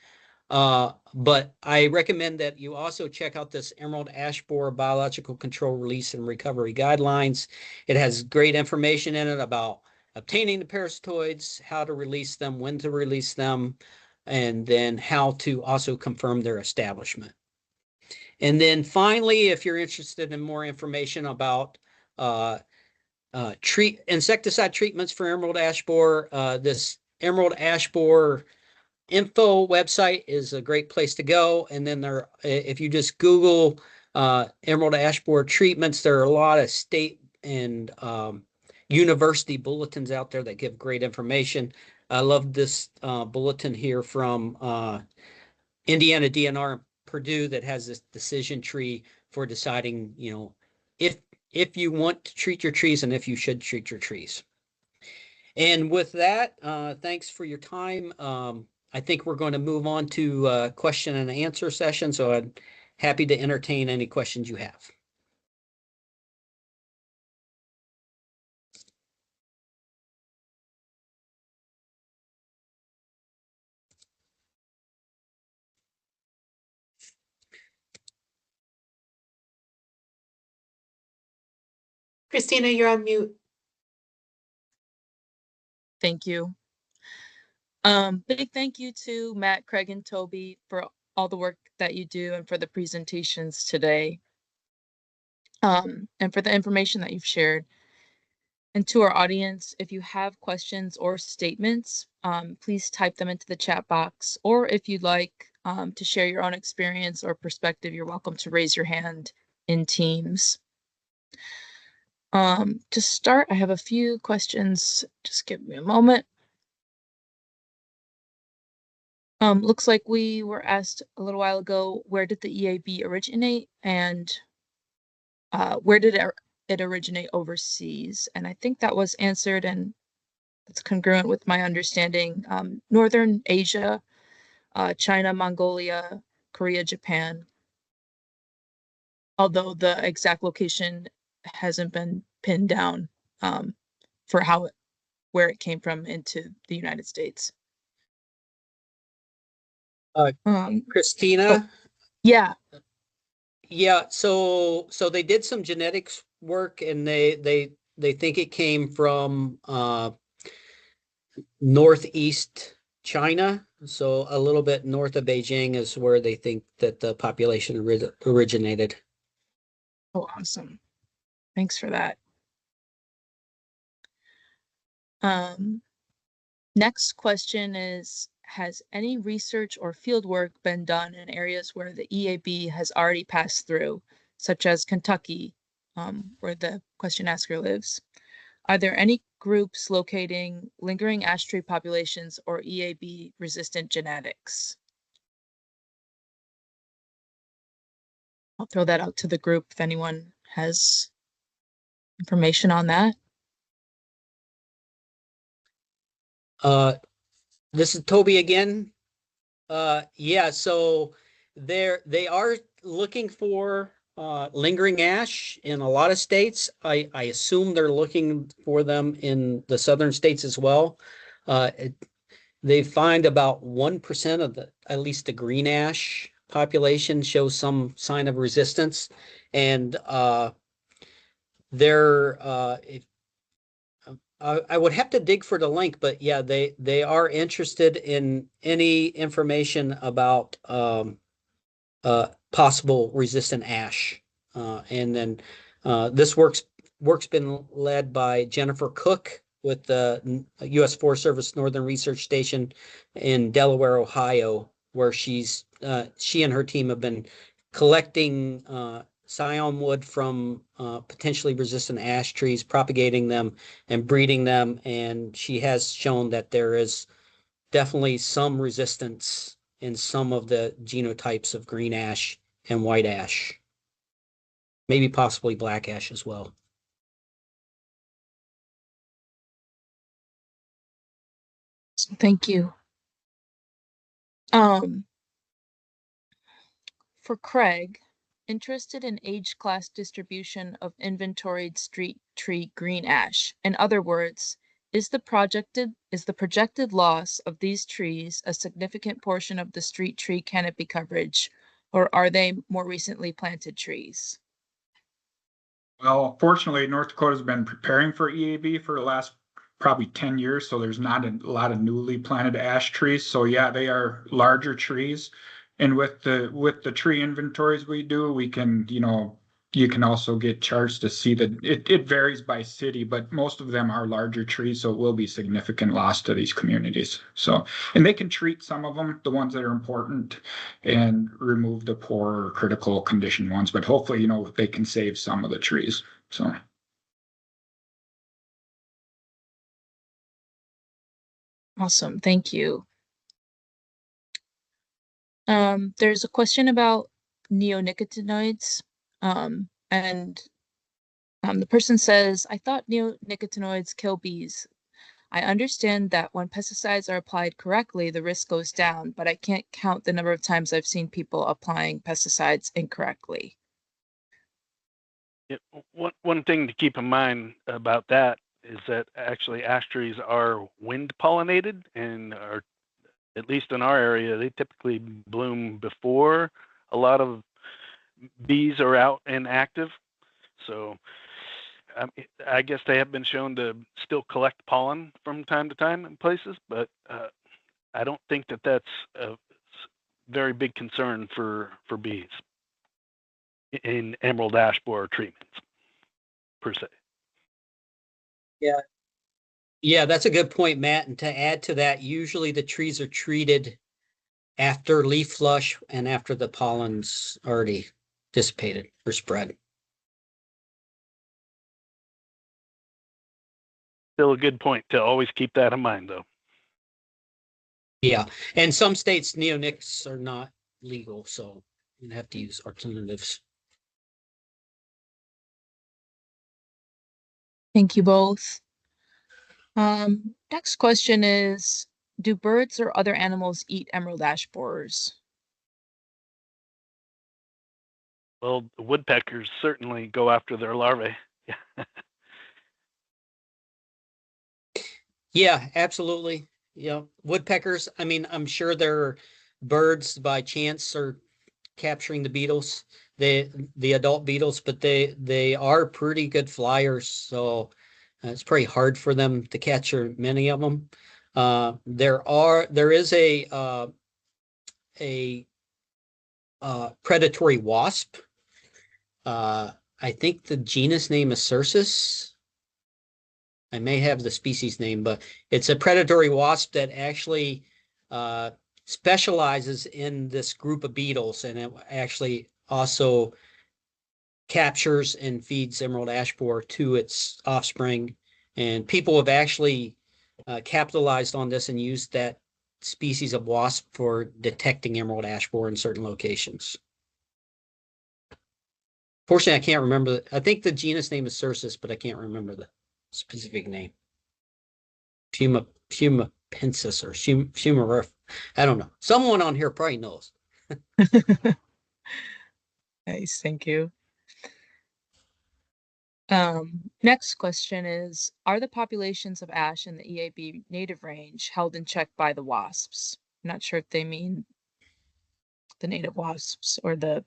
But I recommend that you also check out this Emerald Ash Borer Biological Control Release and Recovery Guidelines. It has great information in it about obtaining the parasitoids, how to release them, when to release them, and then how to also confirm their establishment. And then finally, if you're interested in more information about insecticide treatments for emerald ash borer, this emerald ash borer info website is a great place to go. And then if you just Google emerald ash borer treatments, there are a lot of state and university bulletins out there that give great information. I love this bulletin here from Indiana DNR and Purdue that has this decision tree for deciding, if you want to treat your trees and if you should treat your trees. And with that, thanks for your time. I think we're going to move on to question and answer session. So I'm happy to entertain any questions you have. Christina, you're on mute. Thank you. Big thank you to Matt, Craig, and Toby for all the work that you do and for the presentations today, and for the information that you've shared. And to our audience, if you have questions or statements, please type them into the chat box, or if you'd like to share your own experience or perspective, you're welcome to raise your hand in Teams. To start, I have a few questions. Just give me a moment. Looks like we were asked a little while ago, where did the EAB originate, and where did it originate overseas? And I think that was answered, and it's congruent with my understanding. Northern Asia, China, Mongolia, Korea, Japan. Although the exact location hasn't been pinned down for where it came from into the United States. Christina? Yeah. Yeah, so they did some genetics work, and they think it came from northeast China. So a little bit north of Beijing is where they think that the population originated. Oh, awesome. Thanks for that. Next question is, has any research or field work been done in areas where the EAB has already passed through, such as Kentucky, where the question asker lives? Are there any groups locating lingering ash tree populations or EAB resistant genetics? I'll throw that out to the group if anyone has information on that. This is Toby again. Yeah, so they are looking for lingering ash in a lot of states. I assume they're looking for them in the southern states as well. They find about 1% of at least the green ash population shows some sign of resistance. And they're I would have to dig for the link, but yeah, they are interested in any information about possible resistant ash. And then this work's been led by Jennifer Cook with the U.S. Forest Service Northern Research Station in Delaware, Ohio, where she and her team have been collecting scion wood from potentially resistant ash trees, propagating them and breeding them. And she has shown that there is definitely some resistance in some of the genotypes of green ash and white ash, maybe possibly black ash as well. Thank you. For Craig, interested in age class distribution of inventoried street tree green ash. In other words, is the projected loss of these trees a significant portion of the street tree canopy coverage, or are they more recently planted trees? Well, fortunately, North Dakota's been preparing for EAB for the last probably 10 years, so there's not a lot of newly planted ash trees. So yeah, they are larger trees. And with the tree inventories we do, we can, you can also get charts to see that it varies by city, but most of them are larger trees, so it will be significant loss to these communities. So, and they can treat some of them, the ones that are important, and remove the poor or critical condition ones, but hopefully, they can save some of the trees. So. Awesome, thank you. There's a question about neonicotinoids, and the person says, I thought neonicotinoids kill bees. I understand that when pesticides are applied correctly, the risk goes down, but I can't count the number of times I've seen people applying pesticides incorrectly. Yeah, one thing to keep in mind about that is that actually ash trees are wind pollinated and are, at least in our area, they typically bloom before a lot of bees are out and active. So I guess they have been shown to still collect pollen from time to time in places, but I don't think that that's a very big concern for bees in emerald ash borer treatments per se. Yeah, that's a good point, Matt. And to add to that, usually the trees are treated after leaf flush and after the pollen's already dissipated or spread. Still a good point to always keep that in mind, though. Yeah, and some states neonics are not legal, so you have to use alternatives. Thank you both. Next question is, do birds or other animals eat emerald ash borers? Well, the woodpeckers certainly go after their larvae. Yeah, absolutely. Yeah, woodpeckers. I mean, I'm sure they're birds by chance are capturing the beetles, the adult beetles, but they are pretty good flyers. So it's pretty hard for them to capture many of them. There is a predatory wasp. I think the genus name is Cercis. I may have the species name, but it's a predatory wasp that actually specializes in this group of beetles, and it actually also captures and feeds emerald ash borer to its offspring. And people have actually capitalized on this and used that species of wasp for detecting emerald ash borer in certain locations. Fortunately, I can't remember. I think the genus name is Cercis, but I can't remember the specific name. Pumapensis or Fumarif. I don't know. Someone on here probably knows. Nice, thank you. Next question is, are the populations of ash in the EAB native range held in check by the wasps? I'm not sure if they mean the native wasps or the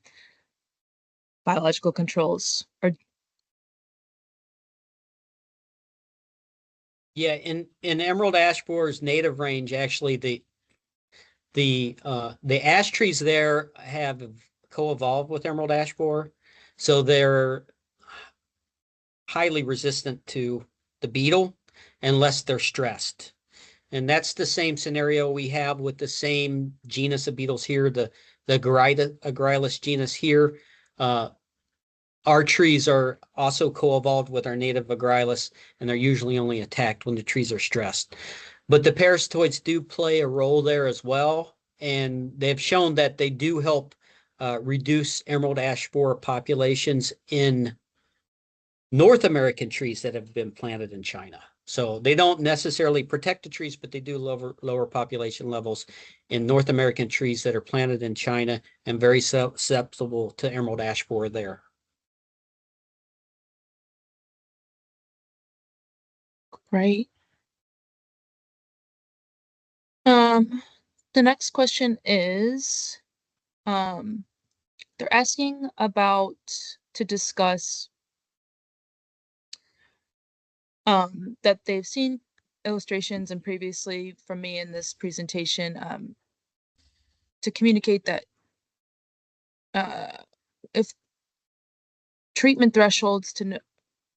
biological controls. Or Yeah, in emerald ash borer's native range, actually the ash trees there have co-evolved with emerald ash borer, so they're highly resistant to the beetle unless they're stressed. And that's the same scenario we have with the same genus of beetles here, the Agrylus genus here. Our trees are also co-evolved with our native Agrylus, and they're usually only attacked when the trees are stressed. But the parasitoids do play a role there as well, and they've shown that they do help reduce emerald ash borer populations in North American trees that have been planted in China. So they don't necessarily protect the trees, but they do lower population levels in North American trees that are planted in China and very susceptible to emerald ash borer there. right. The next question is, they're asking about to discuss that they've seen illustrations and previously from me in this presentation to communicate that if treatment thresholds to know,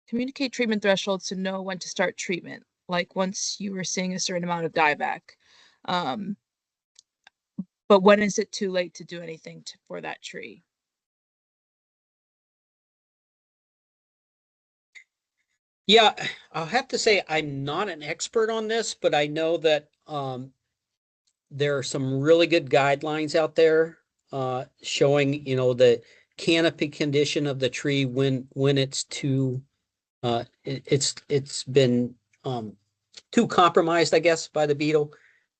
communicate treatment thresholds to know when to start treatment, like once you were seeing a certain amount of dieback. But when is it too late to do anything for that tree? Yeah, I'll have to say I'm not an expert on this, but I know that there are some really good guidelines out there showing, the canopy condition of the tree when it's too it's been too compromised, I guess, by the beetle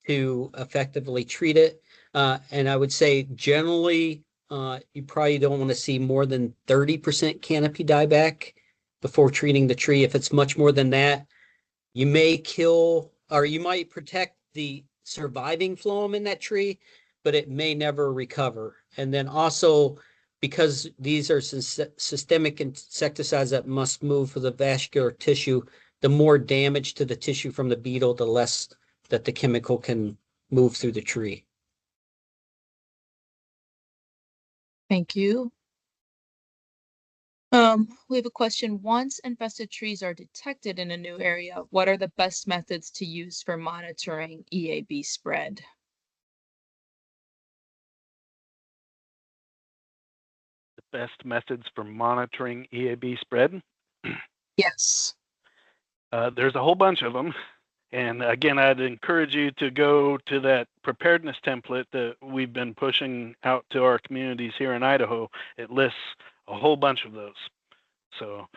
to effectively treat it. And I would say generally you probably don't want to see more than 30% canopy dieback before treating the tree. If it's much more than that, you may kill or you might protect the surviving phloem in that tree, but it may never recover. And then also, because these are systemic insecticides that must move for the vascular tissue, the more damage to the tissue from the beetle, the less that the chemical can move through the tree. Thank you. We have a question. Once infested trees are detected in a new area, what are the best methods to use for monitoring EAB spread? The best methods for monitoring EAB spread? Yes. There's a whole bunch of them. And again, I'd encourage you to go to that preparedness template that we've been pushing out to our communities here in Idaho. It lists a whole bunch of those. So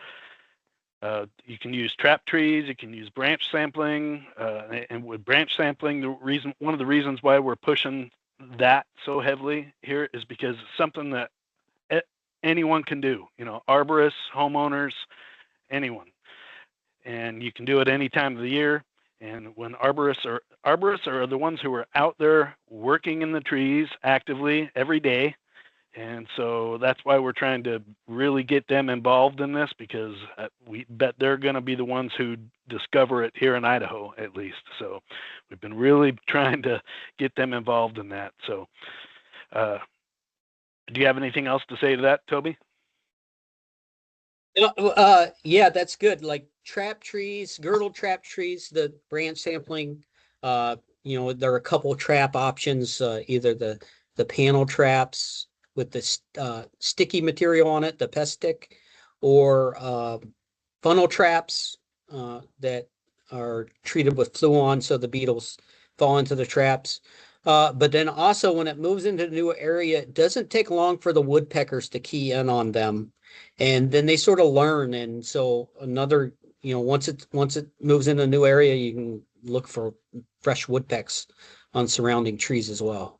you can use trap trees, you can use branch sampling, and with branch sampling, one of the reasons why we're pushing that so heavily here is because it's something that anyone can do. Arborists, homeowners, anyone, and you can do it any time of the year. And when arborists are the ones who are out there working in the trees actively every day, And so that's why we're trying to really get them involved in this, because we bet they're going to be the ones who discover it here in Idaho, at least. So we've been really trying to get them involved in that. So do you have anything else to say to that, Toby? Yeah, that's good. Like trap trees, girdle trap trees, the branch sampling, there are a couple trap options, either the panel traps with the sticky material on it, the pest stick, or funnel traps that are treated with fluon so the beetles fall into the traps. But then also when it moves into a new area, it doesn't take long for the woodpeckers to key in on them. And then they sort of learn. And so once it moves into a new area, you can look for fresh woodpecks on surrounding trees as well.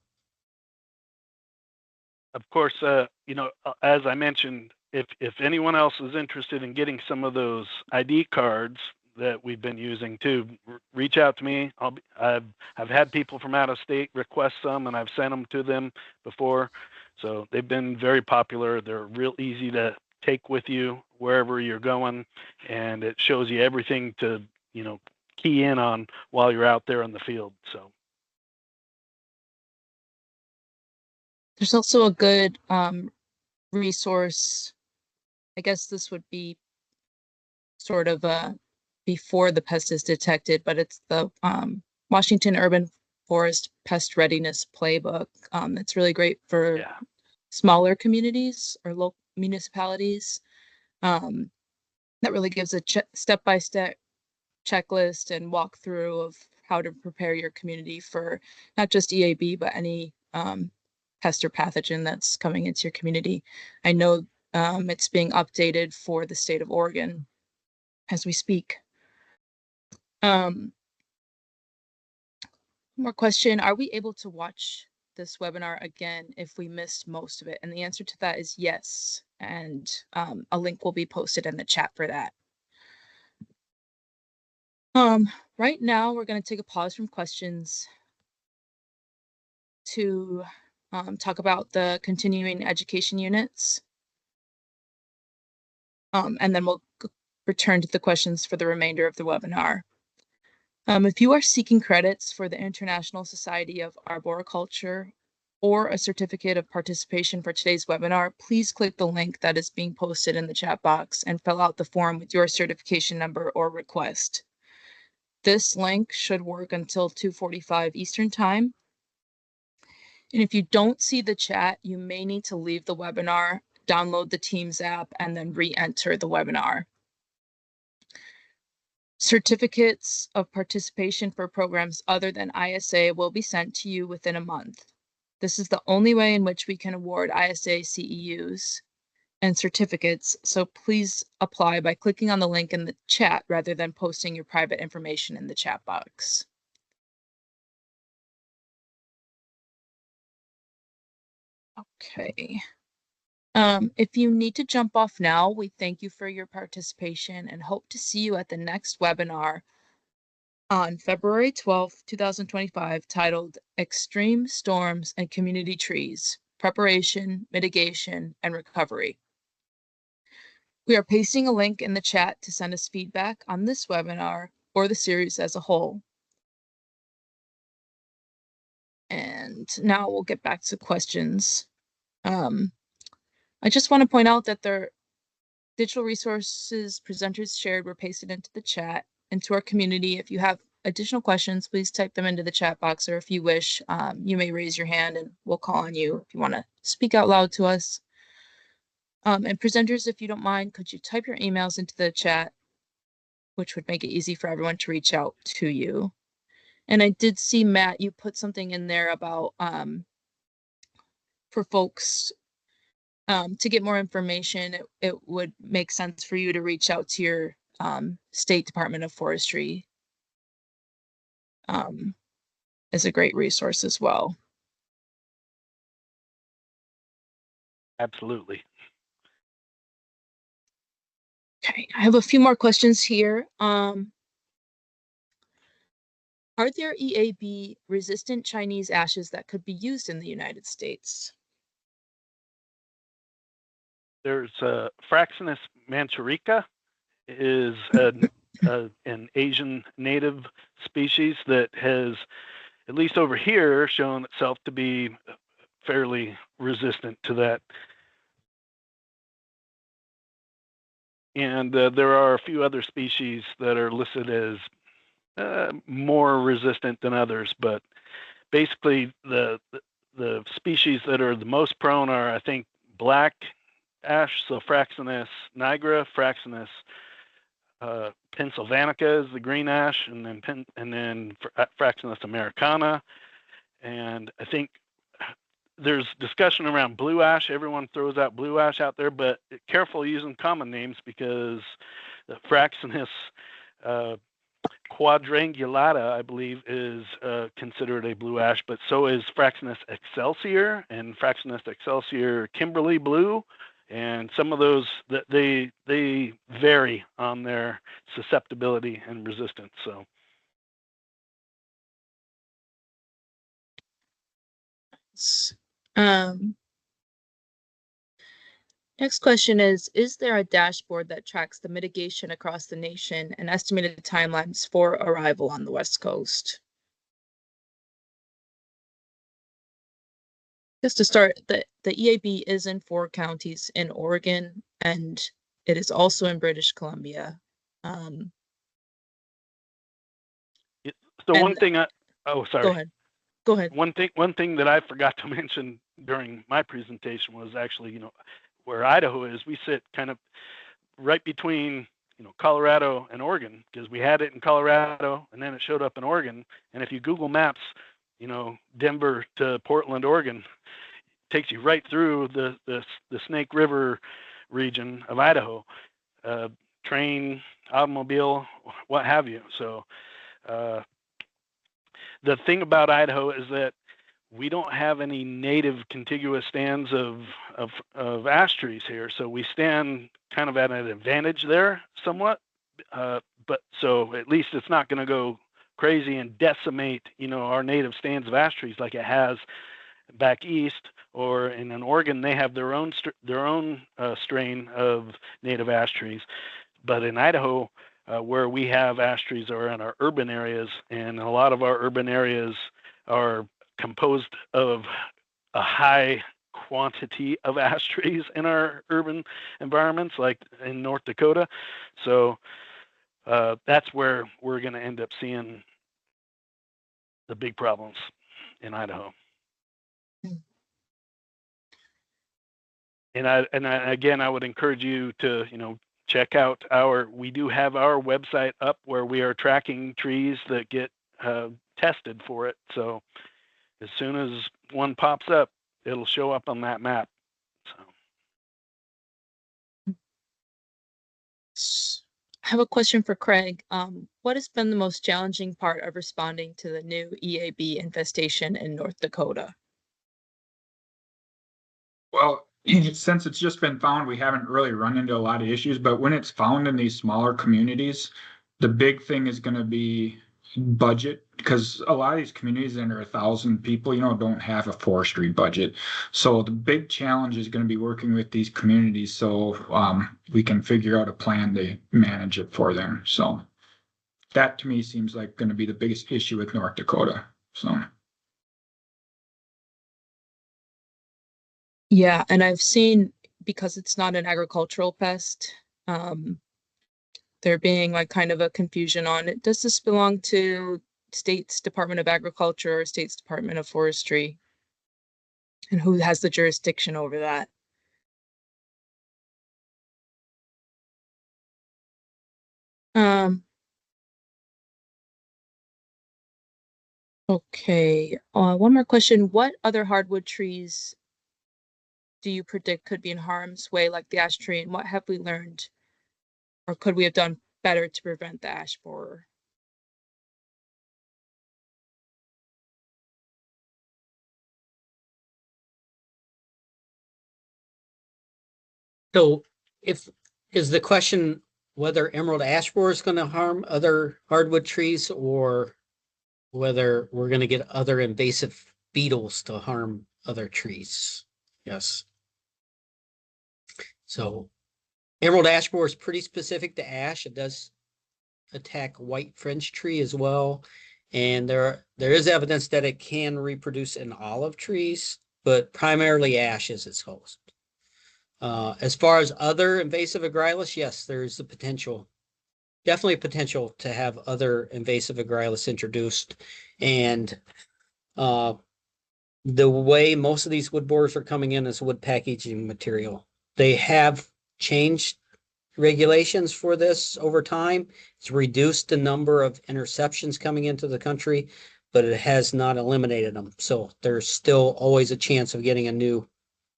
Of course, as I mentioned, if anyone else is interested in getting some of those ID cards that we've been using too, reach out to me. I've had people from out of state request some, and I've sent them to them before. So they've been very popular. They're real easy to take with you wherever you're going, and it shows you everything to key in on while you're out there in the field. So There's also a good resource. I guess this would be sort of before the pest is detected, but it's the Washington Urban Forest Pest Readiness Playbook. It's really great for smaller communities or local municipalities. That really gives a step-by-step checklist and walkthrough of how to prepare your community for not just EAB, but any pest or pathogen that's coming into your community. I know it's being updated for the state of Oregon as we speak. More question, are we able to watch this webinar again if we missed most of it? And the answer to that is yes. And a link will be posted in the chat for that. Right now, we're going to take a pause from questions to talk about the continuing education units. And then we'll return to the questions for the remainder of the webinar. If you are seeking credits for the International Society of Arboriculture or a certificate of participation for today's webinar, please click the link that is being posted in the chat box and fill out the form with your certification number or request. This link should work until 2:45 Eastern Time. And if you don't see the chat, you may need to leave the webinar, download the Teams app, and then re-enter the webinar. Certificates of participation for programs other than ISA will be sent to you within a month. This is the only way in which we can award ISA CEUs and certificates, so please apply by clicking on the link in the chat rather than posting your private information in the chat box. Okay. If you need to jump off now, we thank you for your participation and hope to see you at the next webinar on February 12th, 2025, titled Extreme Storms and Community Trees, Preparation, Mitigation, and Recovery. We are pasting a link in the chat to send us feedback on this webinar or the series as a whole. And now we'll get back to questions. I just want to point out that the digital resources presenters shared were pasted into the chat. And to our community, if you have additional questions, please type them into the chat box, or if you wish, you may raise your hand and we'll call on you if you want to speak out loud to us. And presenters, if you don't mind, could you type your emails into the chat, which would make it easy for everyone to reach out to you. And I did see, Matt, you put something in there about for folks to get more information, it would make sense for you to reach out to your State Department of Forestry. Is a great resource as well. Absolutely. Okay, I have a few more questions here. Are there EAB resistant Chinese ashes that could be used in the United States? there's Fraxinus manchurica is an Asian native species that has, at least over here, shown itself to be fairly resistant to that. And there are a few other species that are listed as more resistant than others, but basically the species that are the most prone are, I think, black ash, so Fraxinus nigra, Fraxinus pennsylvanica is the green ash, and then Fraxinus americana, and I think there's discussion around blue ash. Everyone throws out blue ash out there, but careful using common names because the Fraxinus quadrangulata, I believe, is considered a blue ash, but so is Fraxinus excelsior and Fraxinus excelsior Kimberly blue. And some of those, they vary on their susceptibility and resistance. So. Next question is there a dashboard that tracks the mitigation across the nation and estimated timelines for arrival on the West Coast? Just to start, the EAB is in 4 counties in Oregon, and it is also in British Columbia. So one thing sorry. Go ahead. One thing that I forgot to mention during my presentation was actually, where Idaho is. We sit kind of right between, Colorado and Oregon, because we had it in Colorado and then it showed up in Oregon. And if you Google Maps, Denver to Portland, Oregon, it takes you right through the Snake River region of Idaho, train, automobile, what have you. So the thing about Idaho is that we don't have any native contiguous stands of ash trees here, so we stand kind of at an advantage there somewhat. But so at least it's not going to go crazy and decimate, our native stands of ash trees like it has back east, or in Oregon they have their own strain of native ash trees. But in Idaho, where we have ash trees are in our urban areas, and a lot of our urban areas are composed of a high quantity of ash trees in our urban environments, like in North Dakota. So that's where we're going to end up seeing the big problems in Idaho. And I would encourage you to, check out we do have our website up where we are tracking trees that get tested for it. So as soon as one pops up, it'll show up on that map. So I have a question for Craig. What has been the most challenging part of responding to the new EAB infestation in North Dakota? Well, since it's just been found, we haven't really run into a lot of issues, but when it's found in these smaller communities, the big thing is going to be budget, because a lot of these communities under 1,000 people, don't have a forestry budget. So the big challenge is going to be working with these communities so we can figure out a plan to manage it for them. So that to me seems like going to be the biggest issue with North Dakota. So. Yeah, and I've seen, because it's not an agricultural pest, there being like kind of a confusion on it. Does this belong to State's Department of Agriculture or State's Department of Forestry? And who has the jurisdiction over that? Okay, one more question. What other hardwood trees do you predict could be in harm's way, like the ash tree, and what have we learned, or could we have done better to prevent the ash borer? So is the question whether emerald ash borer is going to harm other hardwood trees, or whether we're going to get other invasive beetles to harm other trees? Yes. So emerald ash borer is pretty specific to ash. It does attack white French tree as well. And there is evidence that it can reproduce in olive trees, but primarily ash is its host. As far as other invasive agrarilus, yes, there's the potential, definitely potential to have other invasive agrarilus introduced. And the way most of these wood borers are coming in is wood packaging material. They have changed regulations for this over time. It's reduced the number of interceptions coming into the country, but it has not eliminated them. So there's still always a chance of getting a new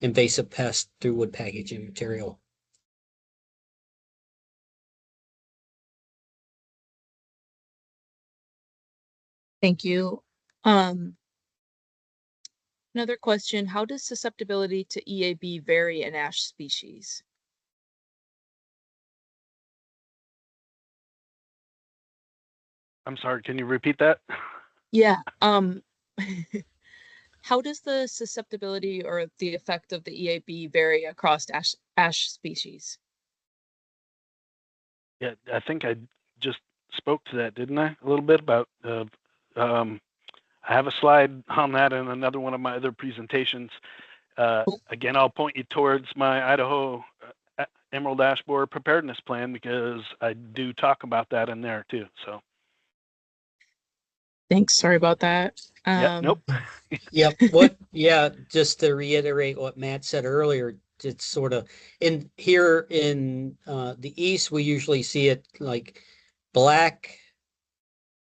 invasive pest through wood packaging material. Thank you. Another question, how does susceptibility to EAB vary in ash species? I'm sorry, can you repeat that? Yeah. How does the susceptibility or the effect of the EAB vary across ash species? Yeah, I think I just spoke to that, didn't I? A little bit about, I have a slide on that in another one of my other presentations. Again, I'll point you towards my Idaho emerald ash borer preparedness plan because I do talk about that in there too. So. Thanks. Sorry about that. Yeah. Nope. Yep. Yeah, just to reiterate what Matt said earlier, it's sort of here in the East, we usually see it like black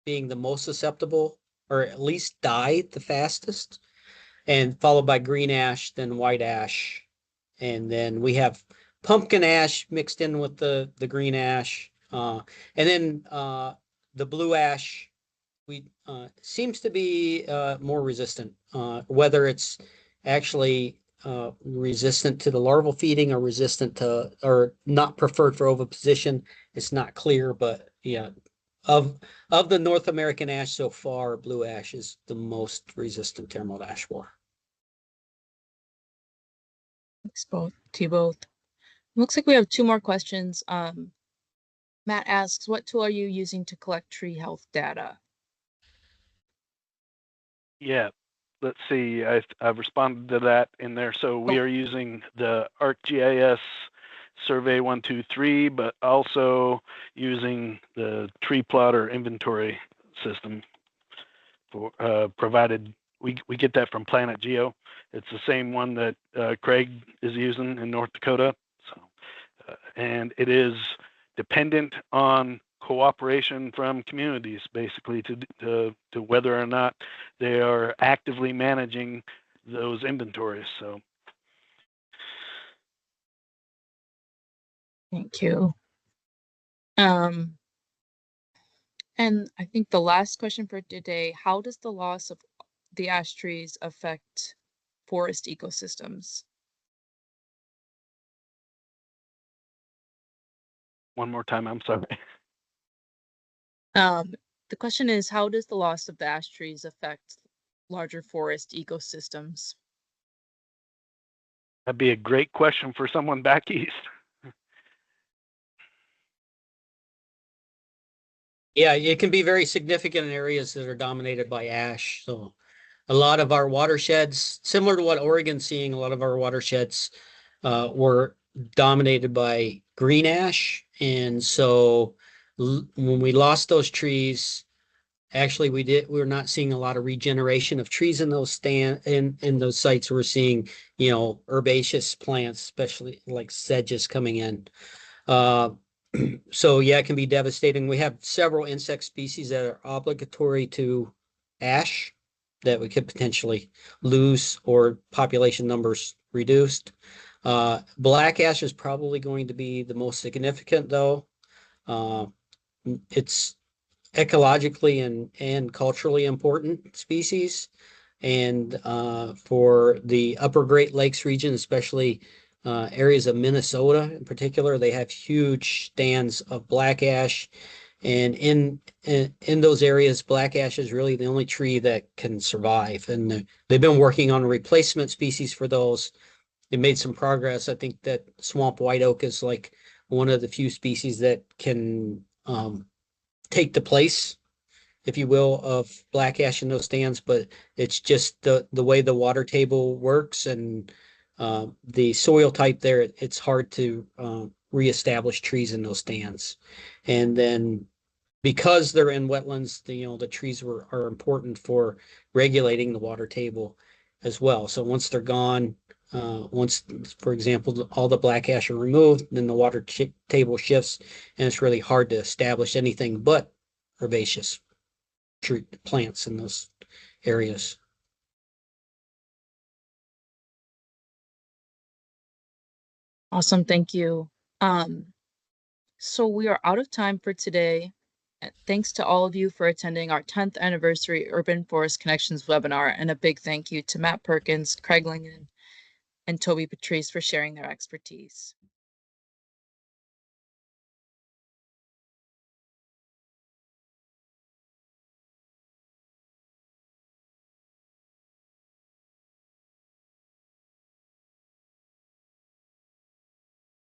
being the most susceptible, or at least die the fastest, and followed by green ash, then white ash. And then we have pumpkin ash mixed in with the green ash. And then the blue ash seems to be more resistant, whether it's actually resistant to the larval feeding or resistant to, or not preferred for oviposition. It's not clear, but yeah, of the North American ash so far, blue ash is the most resistant to emerald ash borer. Thanks to you both. Looks like we have two more questions. Matt asks, what tool are you using to collect tree health data? Yeah, let's see. I've responded to that in there. So we are using the ArcGIS Survey 123, but also using the tree plotter inventory system for provided we get that from Planet Geo. It's the same one that Craig is using in North Dakota. So, and it is dependent on cooperation from communities, basically, to whether or not they are actively managing those inventories. So. Thank you. And I think the last question for today, how does the loss of the ash trees affect forest ecosystems? One more time, I'm sorry. The question is, how does the loss of the ash trees affect larger forest ecosystems? That'd be a great question for someone back east. Yeah, it can be very significant in areas that are dominated by ash. So a lot of our watersheds, similar to what Oregon's seeing, a lot of our watersheds were dominated by green ash. And so when we lost those trees, actually we're not seeing a lot of regeneration of trees in those in those sites. We're seeing, herbaceous plants, especially like sedges coming in. So yeah, it can be devastating. We have several insect species that are obligatory to ash that we could potentially lose or population numbers reduced. Black ash is probably going to be the most significant though. It's ecologically and culturally important species. And for the upper Great Lakes region, especially areas of Minnesota in particular, they have huge stands of black ash. And in those areas, black ash is really the only tree that can survive. And they've been working on replacement species for those. they made some progress. I think that swamp white oak is like one of the few species that can take the place, if you will, of black ash in those stands, but it's just the way the water table works and the soil type there, it's hard to reestablish trees in those stands. And then because they're in wetlands, the trees are important for regulating the water table as well. So once they're gone, once, for example, all the black ash are removed, then the water table shifts, and it's really hard to establish anything but herbaceous tree plants in those areas. Awesome, thank you. So we are out of time for today. Thanks to all of you for attending our 10th anniversary Urban Forest Connections webinar, and a big thank you to Matt Perkins, Craig Lingen, and Toby Patrice for sharing their expertise.